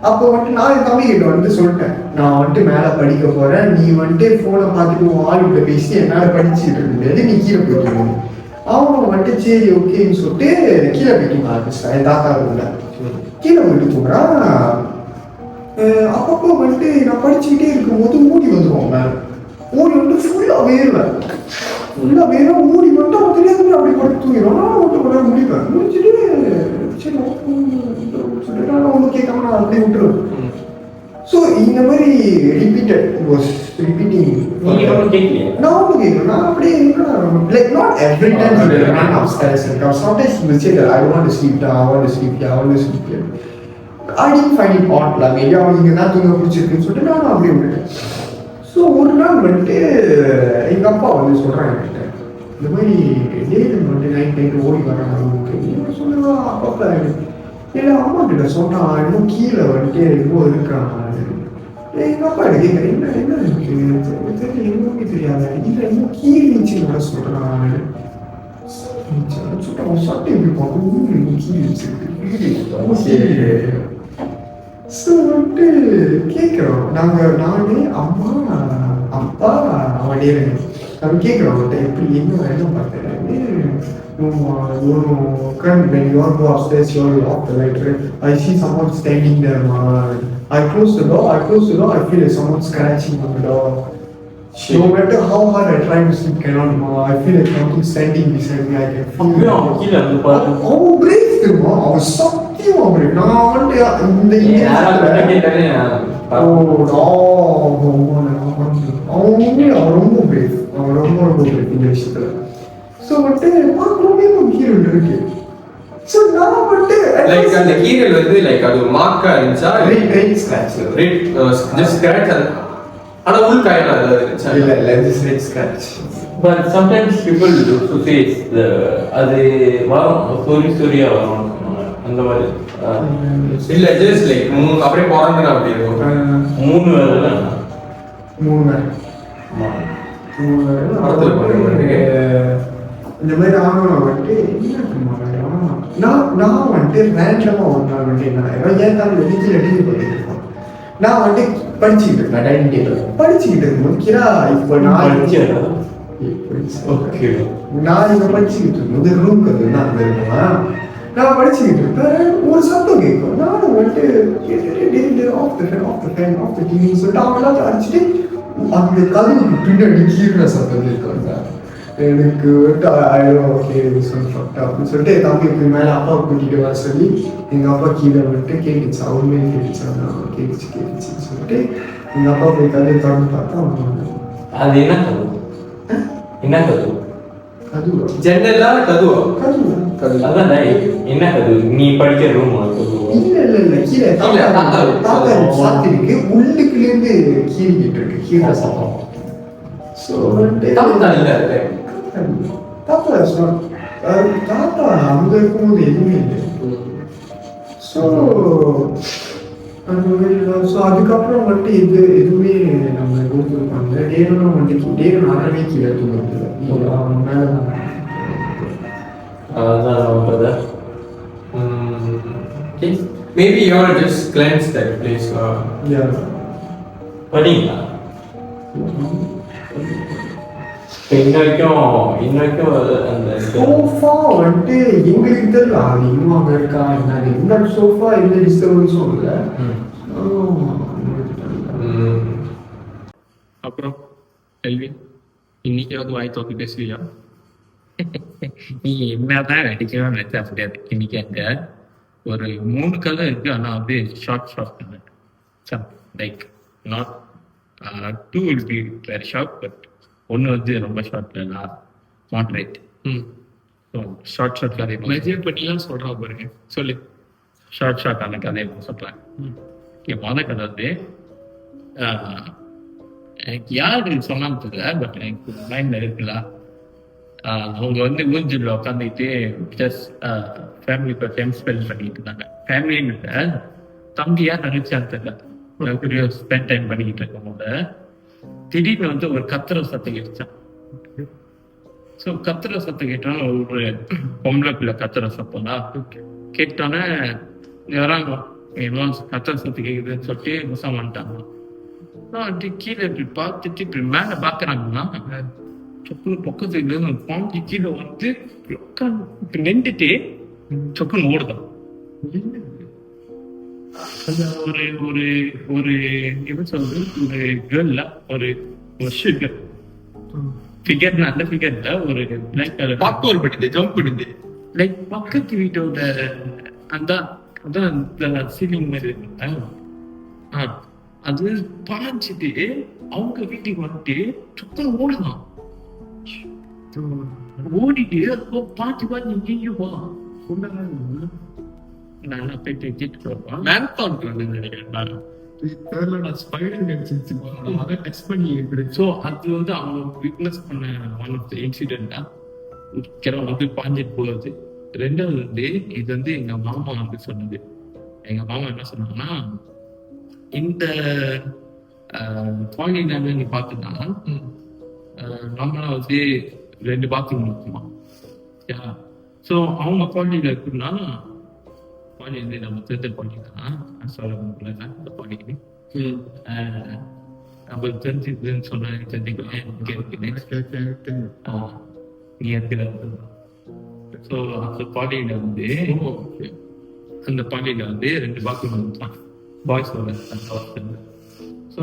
அப்போ வந்துட்டு நான் என் தம்பி கிட்ட வந்து சொல்லிட்டேன், நான் வந்துட்டு மேல படிக்க போறேன், நீ வந்துட்டு போனை பார்த்துட்டு ஆளுகிட்ட பேசி என்னால படிச்சுட்டு இருக்க முடியாது, நீ கீழே போயிட்டு. அவன் வந்துட்டு சரி ஓகேன்னு சொல்லிட்டு கீழே போயிட்டு ஆரம்பிச்சிட்டான். என் தாத்தா இருந்தா கீழே போயிட்டு தூங்குறான். அப்பப்போ வந்துட்டு நான் படிச்சுக்கிட்டே இருக்கும்போது மூடி வந்துடுவோம் மேலே. மூடி வந்துட்டு ஃபுல்லாக வேறுவேன் மூடி வந்துட்டு அவன் தெரியாத அப்படி படுத்து தூங்கிடும். நான் வந்துட்டு உடனே முடிப்பேன். முடிச்சுட்டு சரி சொல்லிட்டு நான் ஒன்றும் கேட்காம நான் அப்படியே விட்டுருவேன். ஸோ இந்த மாதிரி ரிப்பீட்டட் ரிப்பீட்டிங். நான் ஒன்றும் கேட்கணும், நான் அப்படியே லைக் நாட் எவ்ரி டைம் நான் அப்ஸ்டைர்ஸ் இருக்கேன். Sometimes mistake I want to sleep down, I want to sleep here, I want to sleep here. I didn't find it odd lah. maybe அவன் இங்கே தான் தூங்க பிடிச்சிருக்குன்னு சொல்லிட்டு நானும் அப்படியே விட்டுட்டேன். ஸோ ஒரு நாள் வந்துட்டு எங்கள் அப்பா வந்து சொல்கிறாங்க என்கிட்ட, இந்த மாதிரி டேவிட் வந்துட்டு நைட் ஓடி வராங்க சொல்லுவா. அப்பப்போ இல்லை அம்மா கிட்ட சொன்னான், இன்னும் கீழே வந்துட்டு இன்னும் இருக்கான். எங்கள் அப்பா எனக்கு கேட்குறேன், என்ன இருக்கு தெரியல, எதுவுமே தெரியாது. இல்லை இன்னும் கீழே நீச்சு வர சொல்கிறான். சொல்லிட்டு சட்டை எப்படி பார்க்கணும் கீழே வச்சிருக்கு. ஸோ வந்துட்டு கேட்குறோம் நாங்கள், நானே அம்மா அப்பா அவன் டேவிட் நம்ம கேட்குறோம் அவன்கிட்ட எப்படி என்ன பார்த்தேன். When you all go upstairs, you all off the light, right? I see someone standing there, man. I close the door, I feel like someone scratching on the door. No matter how hard I try to sleep, cannot, man. I feel like something standing beside me, I can feel it. அவன் break தெரியுமா, அவன் சத்தியமா break. நான் வந்துட்டு இந்த அவன் ரொம்ப break, அவன் ரொம்ப பிரேக் இந்த விஷயத்துல. ஸோ வந்துட்டு பார்க்கணுமே ஒரு ஹீரோல் இருக்கு. ஸோ நான் வந்துட்டு லைக் அந்த கீரல் வந்து லைக் அது ஒரு மார்க்கா இருந்துச்சா, red scratch, red just scratch. ஆனா உள் காயலாம் அது இருந்துச்சா? இல்ல just red scratch. But sometimes people do to face the அது வரும் ஸ்டோரியா வரும் அந்த மாதிரி. இல்ல ஜஸ்ட் லைக் அப்படியே போறாங்க அப்படி இருக்கும். மூணு வேலை இந்த மாதிரி ஆகணும் வந்துட்டு என்ன நான் வந்துட்டு ரேண்டமா ஒரு நாள் வந்துட்டு என்ன ஏன் தான் வெளியே டிவி பண்ணிட்டு இருக்கோம். நான் வந்துட்டு படிச்சுக்கிட்டு இருக்கேன், டைனிங் டேபிள் படிச்சுக்கிட்டு இருக்கும்போது கிரா இப்போ நான் இங்க படிச்சுக்கிட்டு இருக்கும்போது ரூம் கது நான் இருக்கேன். நான் படிச்சுக்கிட்டு இருப்பேன், ஒரு சத்தம் கேட்கும். நானும் வந்துட்டு ஆஃப் த டிவி சொல்லிட்டு அவங்க எல்லாம் அடிச்சுட்டு அந்த கதவுக்கு பின்னாடி கீழே சத்தம் கேட்காங்க. எனக்கு ஓகே அப்படின்னு சொல்லிட்டு என் தம்பி போய் மேலே அப்பா கூட்டிகிட்டு வர சொல்லி எங்கள் அப்பா கீழே வந்துட்டு கேட்டுச்சு, அவங்களே கேட்டுச்சு, கேட்டுச்சுன்னு சொல்லிட்டு எங்கள் அப்பா போய் கதையை திறந்து பார்த்தா அவங்க அது என்ன கதவு கதுவா ஜன்னலா கதுவா அதான் என்ன கதவு நீ படிக்கிற ரூம்? இல்ல கீழே தாத்தா சாத்திருக்கு, உள்ளுக்குலேருந்து கீழிக்கிட்டு இருக்கு கீழே சத்தம். ஸோ தாத்தா அங்க இருக்கும்போது எதுவுமே இல்லை. ஸோ அதுக்கப்புறம் வந்துட்டு எதுவுமே நம்ம கொடுத்துருப்பாங்க. டேனும் வந்துட்டு டேனு அறவே கீழே தூங்குறது அவன் மேலே அதான் Maybe you want to just cleanse that place. பண்ணீங்களா? இன்ன வரைக்கும் அந்த சோஃபா வந்துட்டு எங்களுக்கு தெரியல அது இன்னும் அங்கே இருக்கா என்ன சோஃபா எந்த டிஸ்டர்பன்ஸும் இல்லை. அப்புறம் கல்வி இன்னைக்காவது வாய் தோக்கி பேசுவியா? நீ என்னதான் அடிக்கவே நினைச்சா முடியாது. இன்னைக்கு அங்க ஒரு 3 கலர் இருக்கு. ஆனா வந்து short like not 2 will be very short, but ஒன்று வந்து ரொம்ப ஷார்ட் மாட்ரேட். ஸோ ஷார்ட் கதை மெஜர் பண்ணிலாம் சொல்கிறான் பாருங்க. சொல்லு. ஷார்ட்டான கதையை சொல்கிறேன். மொதல் கதை வந்து எனக்கு யாரு சொன்னான்னு தெரியல, பட் எனக்கு மைண்டில் இருக்குல்ல. அவங்க வந்து ஊஞ்சலில் உட்காந்துக்கிட்டு ஜஸ்ட் ஃபேமிலி இப்போ டைம் ஸ்பெண்ட் பண்ணிட்டு இருந்தாங்க. ஃபேமிலின்னு தம்பியா நினைச்சான்னு தெரியல, ஸ்பெண்ட் டைம் பண்ணிக்கிட்டு இருக்கவங்க திடீர்னு வந்து ஒரு கத்துற சத்தம் கேட்டுச்சான். ஸோ கத்துற சத்தம் கேட்டாலும் ஒரு பொம்பளை பிள்ளை கத்துற சத்தம் தான் கேட்டோன்னே வராங்க. கத்துற சத்தம் கேட்குதுன்னு சொல்லிட்டு முசாம் வந்துட்டாங்க. அப்படி கீழே இப்படி பார்த்துட்டு இப்படி மேலே பார்க்குறாங்கன்னா சொக்குன்னு பக்கத்துல பாஞ்சு கீழே வந்து இப்படி நின்றுட்டு சொக்குன்னு ஓடுதான். ஒரு ஒரு ஒரு எப்படி சொல்றது, ஒரு கேர்ல ஒரு ஃபிகர், நல்ல ஃபிகர்ல ஒரு பிளாக் கலர் பாப்கார்ன் பண்ணிட்டு ஜம்ப் பண்ணிட்டு லைக் பக்கத்து வீட்டோட அதான் சீலிங் மாதிரி அது பாஞ்சிட்டு அவங்க வீட்டுக்கு வந்துட்டு சுத்தம் ஓடுதான். ஓடிட்டு பாஞ்சு எங்கேயும் போலாம். நல்லா போயிட்டு கேட்டு வருவான். மேரத்தான் நினைக்கிறேன். ஸோ அது வந்து அவங்க விட்னஸ் பண்ண ஒன் ஆஃப் த இன்சிடென்டா கிளம்ப வந்து பாஞ்சிட்டு போகுது. ரெண்டாவது வந்து இது வந்து எங்க மாமா வந்து சொன்னது. எங்க மாமா என்ன சொன்னாங்கன்னா, இந்த பாலியில நீ பார்த்துனா நம்மளா வந்து 2 பாத்ரூம் இருக்குமா. ஸோ அவங்க பாலியில இருக்குன்னா பாலி வந்து நம்ம தெரிஞ்ச பாலி தான் சொல்ல முடியல. அந்த பாலி நம்ம தெரிஞ்சுதுன்னு சொன்னா தெரிஞ்சுக்கலாம். இங்கே இருக்கு நீ இருக்கிற. ஸோ அந்த பாலியில வந்து அந்த பாலியில வந்து 2 பாத்ரூம் இருந்தான். பாய்ஸ் ஸோ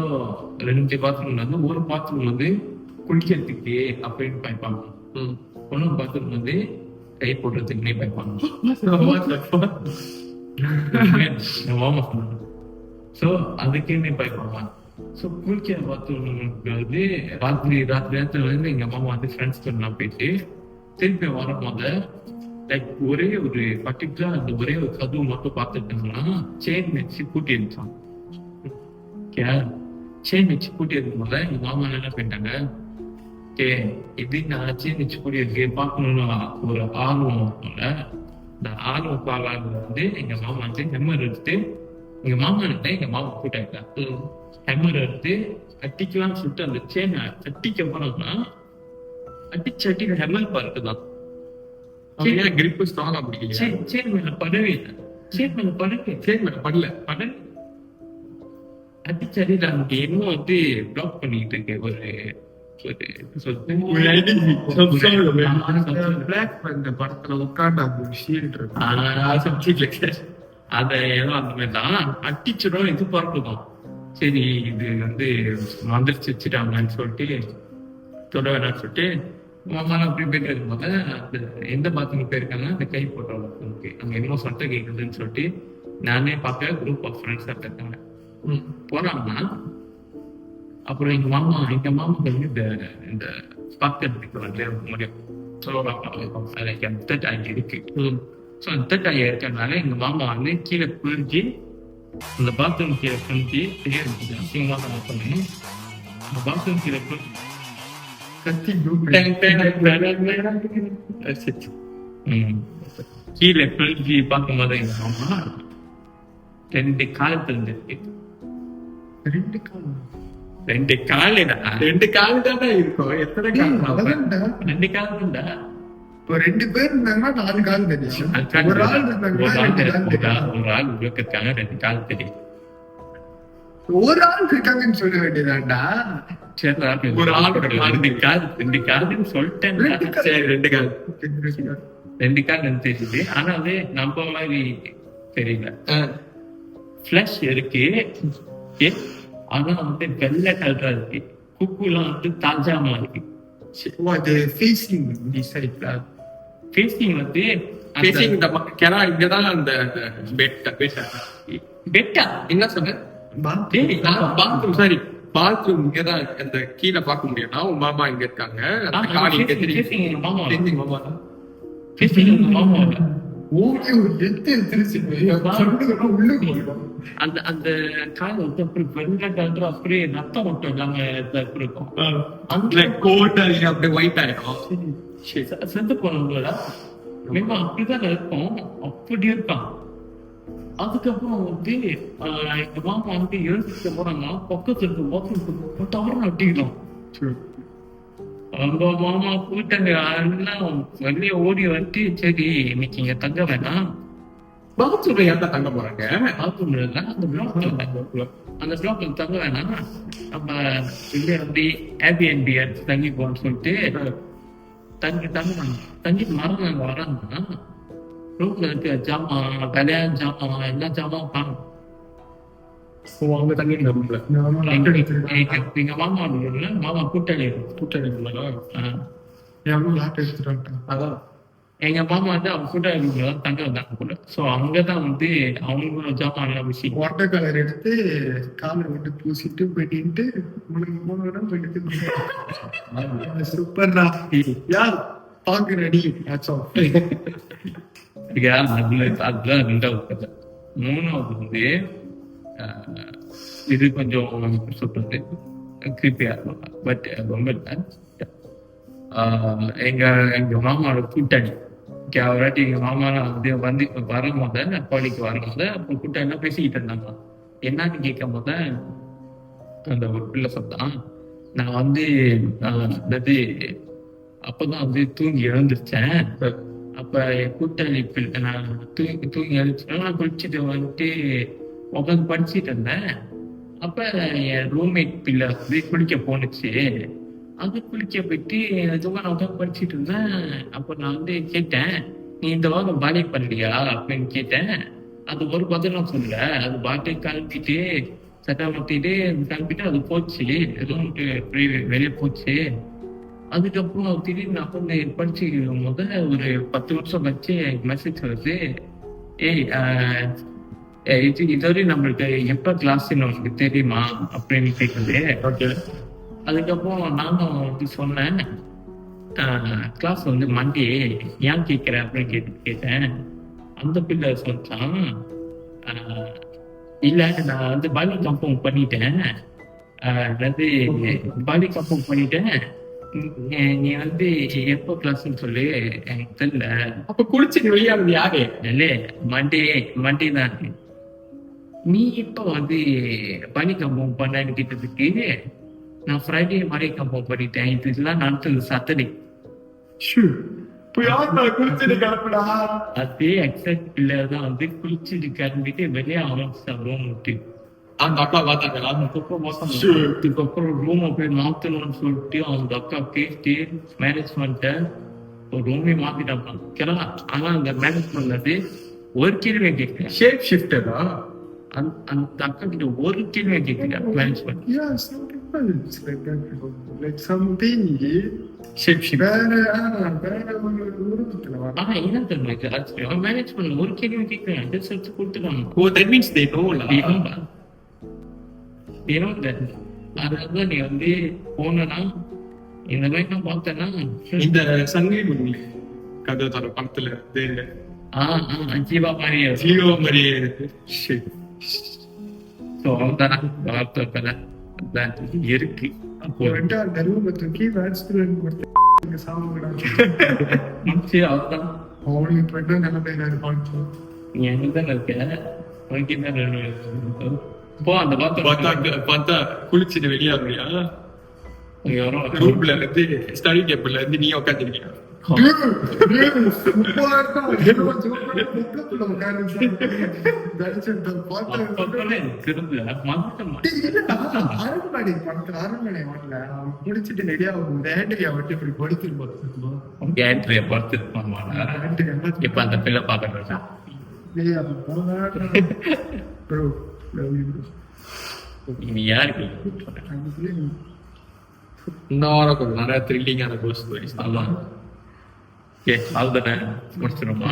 2 பாத்ரூம்ல வந்து ஒரு பாத்ரூம் வந்து குளிக்கிறதுக்கு அப்படின்னு பாய்ப்பாங்க. ஒன்னும் பாத்ரூம் வந்து கை போடுறதுக்குன்னே பாய்ப்பாங்க. மாமா சொன்னாங்க. ஸோ அதுக்குன்னே பாய்ப்பாங்க. ஸோ குளிக்கிற பாத்ரூம் வந்து ராத்திரி நேரத்துல வந்து எங்க மாமா வந்து ஃப்ரெண்ட்ஸ் எல்லாம் போயிட்டு திருப்பி வரும் போது லைக் ஒரே ஒரு பர்டிகுலர் அந்த ஒரே ஒரு கதவு மட்டும் பார்த்துட்டோம்னா செயின் வச்சு பூட்டி இருந்துச்சான். செயின் வச்சு பூட்டி இருக்கும் போது எங்க மாமா என்ன பண்ணிட்டாங்க, இது நான் செயின் வச்சு பூட்டி இருக்கு பார்க்கணும்னு ஒரு ஆர்வம் இருக்கும்ல. இந்த ஆர்வம் பாலாக வந்து எங்க மாமா வந்து ஹெம்மர் எடுத்து எங்க மாமா கூட்டாங்க. ஹெம்மர் எடுத்து அட்டிக்கலாம்னு சொல்லிட்டு அந்த செயினை அட்டிக்க போனோம்னா அட்டி ஹெம்மர் பார்க்குதான் கிரிப்பு ஸ்ட்ராங்கா பிடிக்கல. செயின் மேல படவே இல்லை. செயின் மேல படல அடிச்சடியில அங்க இன்னும் வந்து பிளாக் பண்ணிட்டு இருக்கு. படத்துல உட்காந்து அந்த ஷீல்ட் இருக்கு. அத ஏதோ அந்த மாதிரி தான் அட்டிச்சிடும் எதிர்பார்க்குதான். சரி இது வந்து வந்துருச்சு வச்சுட்டாங்கன்னு சொல்லிட்டு தொட வேணான்னு சொல்லிட்டு மாமாலாம் அப்படி போயிருக்கும் போது அந்த எந்த பாத்ரூம் போயிருக்காங்கன்னா அந்த கை போட்ட பாத்ரூமுக்கு அங்க இன்னும் சத்தம் கேட்குதுன்னு சொல்லிட்டு நானே பார்க்க குரூப் ஆஃப் ஃப்ரெண்ட்ஸ் இருக்காங்க போறாங்கன்னா அப்புறம் எங்க மாமா வந்து இந்த பார்க்கறதுக்கு வந்து முடியும். ஸோ அந்த தேர்ட் ஆகி இருக்கு. ஸோ அந்த தேர்ட் ஆகி இருக்கிறதுனால எங்க மாமா வந்து கீழே குளிஞ்சு அந்த பாத்ரூம் கீழே குளிஞ்சு அசிங்கமாக நான் பண்ணேன். அந்த பாத்ரூம் கீழே கீழே குளிஞ்சு பார்க்கும் போது எங்க மாமா 2 கால் தெரிஞ்சிருக்கு. 2 கால் தானே இருக்கும். எத்தனை கால்? 2 கால் இருந்தா ஒரு 2 பேர் இருந்தாங்கன்னா 4 கால் தெரியும். ஒரு ஆள் இருந்தாங்கன்னா 2 கால் தெரியும். ஒரு ஆள் இருக்காங்க 2 கால் தெரியும். ஒரு ஆள் இருக்காங்கன்னு சொல்ல வேண்டியதாண்டா. சரி ஒரு ஆள் 2 கால்னு சொல்லிட்டேன். சரி 2 கால் 2 கால் தெரியுது. ஆனா அது நம்ம மாதிரி தெரியல. ஃபிளஷ் இருக்கு, ஆனா வந்து வெள்ளை கலரா இருக்கு. குக்குலாம் வந்து தாஜாமா இருக்கு. அது ஃபேசிங் டிசைட்ல ஃபேசிங் வந்து பேசிங் இந்த கேரா இங்கதான் அந்த பெட்டா என்ன சொன்ன பாத்ரூம் சாரி பாத்ரூம் இங்கதான் அந்த கீழே பார்க்க முடியும்னா உன் மாமா இங்க இருக்காங்க அந்த கால் இங்க தெரியும் மாமா ஃபேசிங் மாமா ஓகே ஒரு டெத் திருச்சி உள்ள போயிடும். அந்த அந்த கால் வந்து அப்படி வெள்ளை கலர் அப்படியே ரத்தம் மட்டும் இல்லாம இருக்கும். அந்த கோட் அப்படியே ஒயிட் ஆயிடும். செத்து போனவங்களோட மேமா அப்படிதான் இருக்கும். அப்படி இருக்கான். அதுக்கப்புறம் வந்து எங்க மாமா வந்து எழுதிட்டு போறாங்கன்னா பக்கத்துல பாத்ரூம் தவறு நட்டிக்கலாம். அவங்க மாமா கூட்டாங்க எல்லாம் வெளியே ஓடி வந்து சரி இன்னைக்கு இங்க தங்க வேணாம். பாத்ரூம்ல ஏன்டா தங்க போறாங்க? பாத்ரூம்ல இல்ல அந்த பிளாக்ல தங்க வேணாம், நம்ம இல்ல அப்படி ஏர்பிஎன்பி எடுத்து தங்கி போன்னு சொல்லிட்டு தங்கி மரம் வராங்கன்னா ரூம்ல இருக்க ஜாமான் கல்யாண ஜாமான் எல்லா ஜாமான் காணும். அவங்க தங்கி ரூம்ல எங்க மாமா மாமா கூட்டாளி அதான் எங்க மாமா வந்து அவங்க கூட்டாளி தங்க வந்தாங்க போல. சோ அங்கதான் வந்து அவங்களோட ஜாமான் எல்லாம் விஷயம் வாட்டர் கலர் எடுத்து காலை விட்டு பூசிட்டு போயிட்டு போயிட்டு சூப்பர்டா யார் பாக்கு ரெடி. அதுதான் 2வது கதை. 3வது வந்து இது கொஞ்சம் சொல்றது கிரிப்பியா இருக்கும், பட் ரொம்ப இல்லை. எங்க மாமாவோட கூட்டாளி அவராட்டி எங்க மாமா வந்து வரும்போது பள்ளிக்கு வரும்போது அப்போ கூட்டாளிலாம் பேசிக்கிட்டு இருந்தாங்க. என்னன்னு கேட்கும் போது அந்த ஒரு பிள்ளை சொல்றான், நான் வந்து அப்பதான் வந்து தூங்கி எழுந்திருச்சேன். அப்ப என் கூட்டாளி பிள்ளை நான் தூங்கி எழுந்திருச்சேன். நான் குளிச்சுட்டு வந்துட்டு உட்காந்து படிச்சுட்டு இருந்தேன். அப்ப என் ரூம்மேட் பிள்ளை வந்து குளிக்க போனுச்சு. அது குளிக்க போயிட்டு எதுவும் நான் உட்காந்து படிச்சுட்டு இருந்தேன். அப்ப நான் வந்து கேட்டேன், நீ இந்த வாரம் பாடி பண்ணலையா அப்படின்னு கேட்டேன். அது ஒரு பதிலும் சொல்லல. அது பாட்டை கிளம்பிட்டு சட்டை மாத்திட்டு கிளம்பிட்டு அது போச்சு, ரூமுக்கு வெளியே போச்சு. அதுக்கப்புறம் திடீர்னு நான் வந்து படிச்சுக்கும் போது ஒரு 10 நிமிஷம் வச்சு மெசேஜ் வருது, இதுவரை நம்மளுக்கு எப்ப கிளாஸ்ன்னு உனக்கு தெரியுமா அப்படின்னு கேட்குது. ஓகே. அதுக்கப்புறம் நானும் வந்து சொன்னேன், கிளாஸ் வந்து மண்டே ஏன் கேட்குற அப்படின்னு கேட்டேன். அந்த பிள்ளை சொல்லிட்டான், இல்லை நான் வந்து பாலி கம்பவுண்ட் பண்ணிட்டேன், பாலி கம்பவுண்ட் பண்ணிட்டேன், நீ வந்து எப்போ கிளாஸ்ன்னு சொல்லி எனக்கு தெரியல. அப்ப குளிச்சு வெளியானது யாரு? இல்ல மண்டே தான். நீ இப்ப வந்து பனி கம்பவுண்ட் பண்ணு கேட்டதுக்கு நான் ஃப்ரைடே மாதிரி கம்பவுண்ட் பண்ணிட்டேன். இதெல்லாம் நடந்தது சாட்டர்டே. அதே எக்ஸாக்ட் பிள்ளை தான் வந்து குளிச்சுட்டு கிளம்பிட்டு வெளியே ரூம் விட்டு அந்த அக்கா பார்த்தாங்களா? அதுக்கப்புறம் ரூம் போய் மாத்தணும்னு சொல்லிட்டு அந்த அக்கா பேசிட்டு மேனேஜ்மெண்ட்ட ஒரு ரூமே மாத்திட்டாங்க. ஆனா அந்த மேனேஜ்மெண்ட் வந்து ஒரு கேள்வியை கேட்கிறேன். ஷேப் ஷிஃப்டரா? அந்த அக்கா கிட்ட ஒரு கேள்வியை கேட்கிறேன் மேனேஜ்மெண்ட். ஆனா என்ன தெரியுமா மேனேஜ்மெண்ட் ஒரு கேள்வி கேட்கிறேன், ரிசல்ட் கொடுத்துட்டாங்க. ஓ, that means they know la. அதாவது நீ வந்து போனா இந்த மாதிரி நான் பார்த்தேன்னா இந்த சங்கை கதை தர படத்துல ஜீவா மாதிரியே இருக்கு. அப்போ தூக்கி அவர்தான் அவனுக்கு போயிட்டு நிலைமையில இருப்பான். நீ எங்கதானே இருக்க? போ அந்த பார்த்தா குளிச்சுட்டு வெளியாகுறியா? ரூம்ல இருந்து ஸ்டடி டேபிள்ல இருந்து நீ உட்காந்துருக்கியா? முடிச்சிட்டு ரெடியா ஆண்ட்ரியா விட்டு இப்படி படுத்துருப்போம். கேட்ரிய பார்த்து இப்ப அந்த பிள்ளை பாக்க நீ யாருக்கு இந்த வாரம் கொஞ்சம் நிறைய த்ரில்லிங்கான கோஸ்ட் ஸ்டோரிஸ் நல்லா. ஓகே, அதுதானே முடிச்சிடுமா?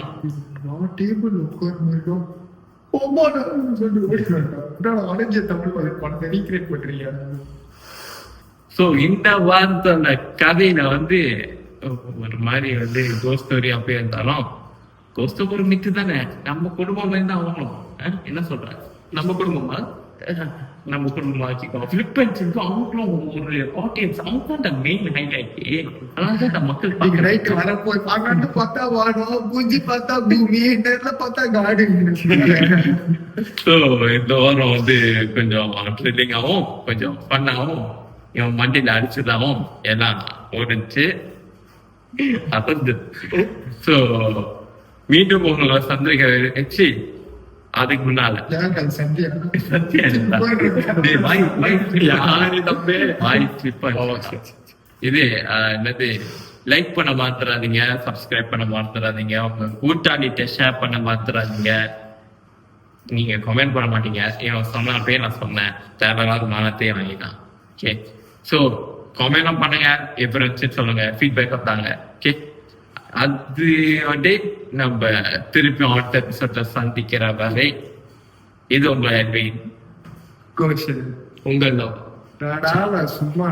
நான் டேபிள் உட்கார்ந்து அடைஞ்ச தமிழ் படத்தை ரீக்ரியேட் பண்றீங்க. ஸோ இந்த வாரத்தோட கதையில வந்து ஒரு மாதிரி வந்து கோஸ்ட் ஸ்டோரி அப்படியே இருந்தாலும் கோஸ்ட் ஒரு மித்து தானே. நம்ம குடும்பம் தான் ஆகணும். என்ன சொல்ற? நம்ம குடும்பமா நம்ம குடும்பமா வச்சுக்கோ. பிலிப்பைன்ஸுக்கு அவங்களும் ஒரு ஆடியன்ஸ், அவங்க தான் மெயின் ஹைலைட். அதனால தான் மக்கள் வரப்போய் பார்க்காண்டு பார்த்தா வானம், பூஜி பார்த்தா பூமி, நேர்ல பார்த்தா கார்டன். ஸோ இந்த வாரம் வந்து கொஞ்சம் த்ரில்லிங்காகவும் கொஞ்சம் ஃபன்னாகவும் இவன் மண்டியில அடிச்சதாகவும் எல்லாம் ஓடிச்சு. அசந்து. ஸோ மீண்டும் உங்களை சந்திரிக்க வச்சு அதுக்கு முன்னால இது என்னது, லைக் பண்ண மாத்துறாதீங்க, சப்ஸ்கிரைப் பண்ண மாத்துறாதீங்க, உங்க கூட்டாளிட்ட ஷேர் பண்ண மாத்துறாதீங்க. நீங்க கமெண்ட் பண்ண மாட்டீங்க. இவன் சொன்னப்பே நான் சொன்னேன் தேவையில்லாத மானத்தையே வாங்கிட்டான். ஓகே, ஸோ கமெண்ட்லாம் பண்ணுங்க, எப்படி இருந்துச்சு சொல்லுங்க, ஃபீட்பேக் தாங்க. ஓகே, அது வந்து நம்ம திருப்பி அடுத்த எபிசோட்ல சந்திக்கிற வரை இது உங்க கோஷன் உங்கள் சும்மா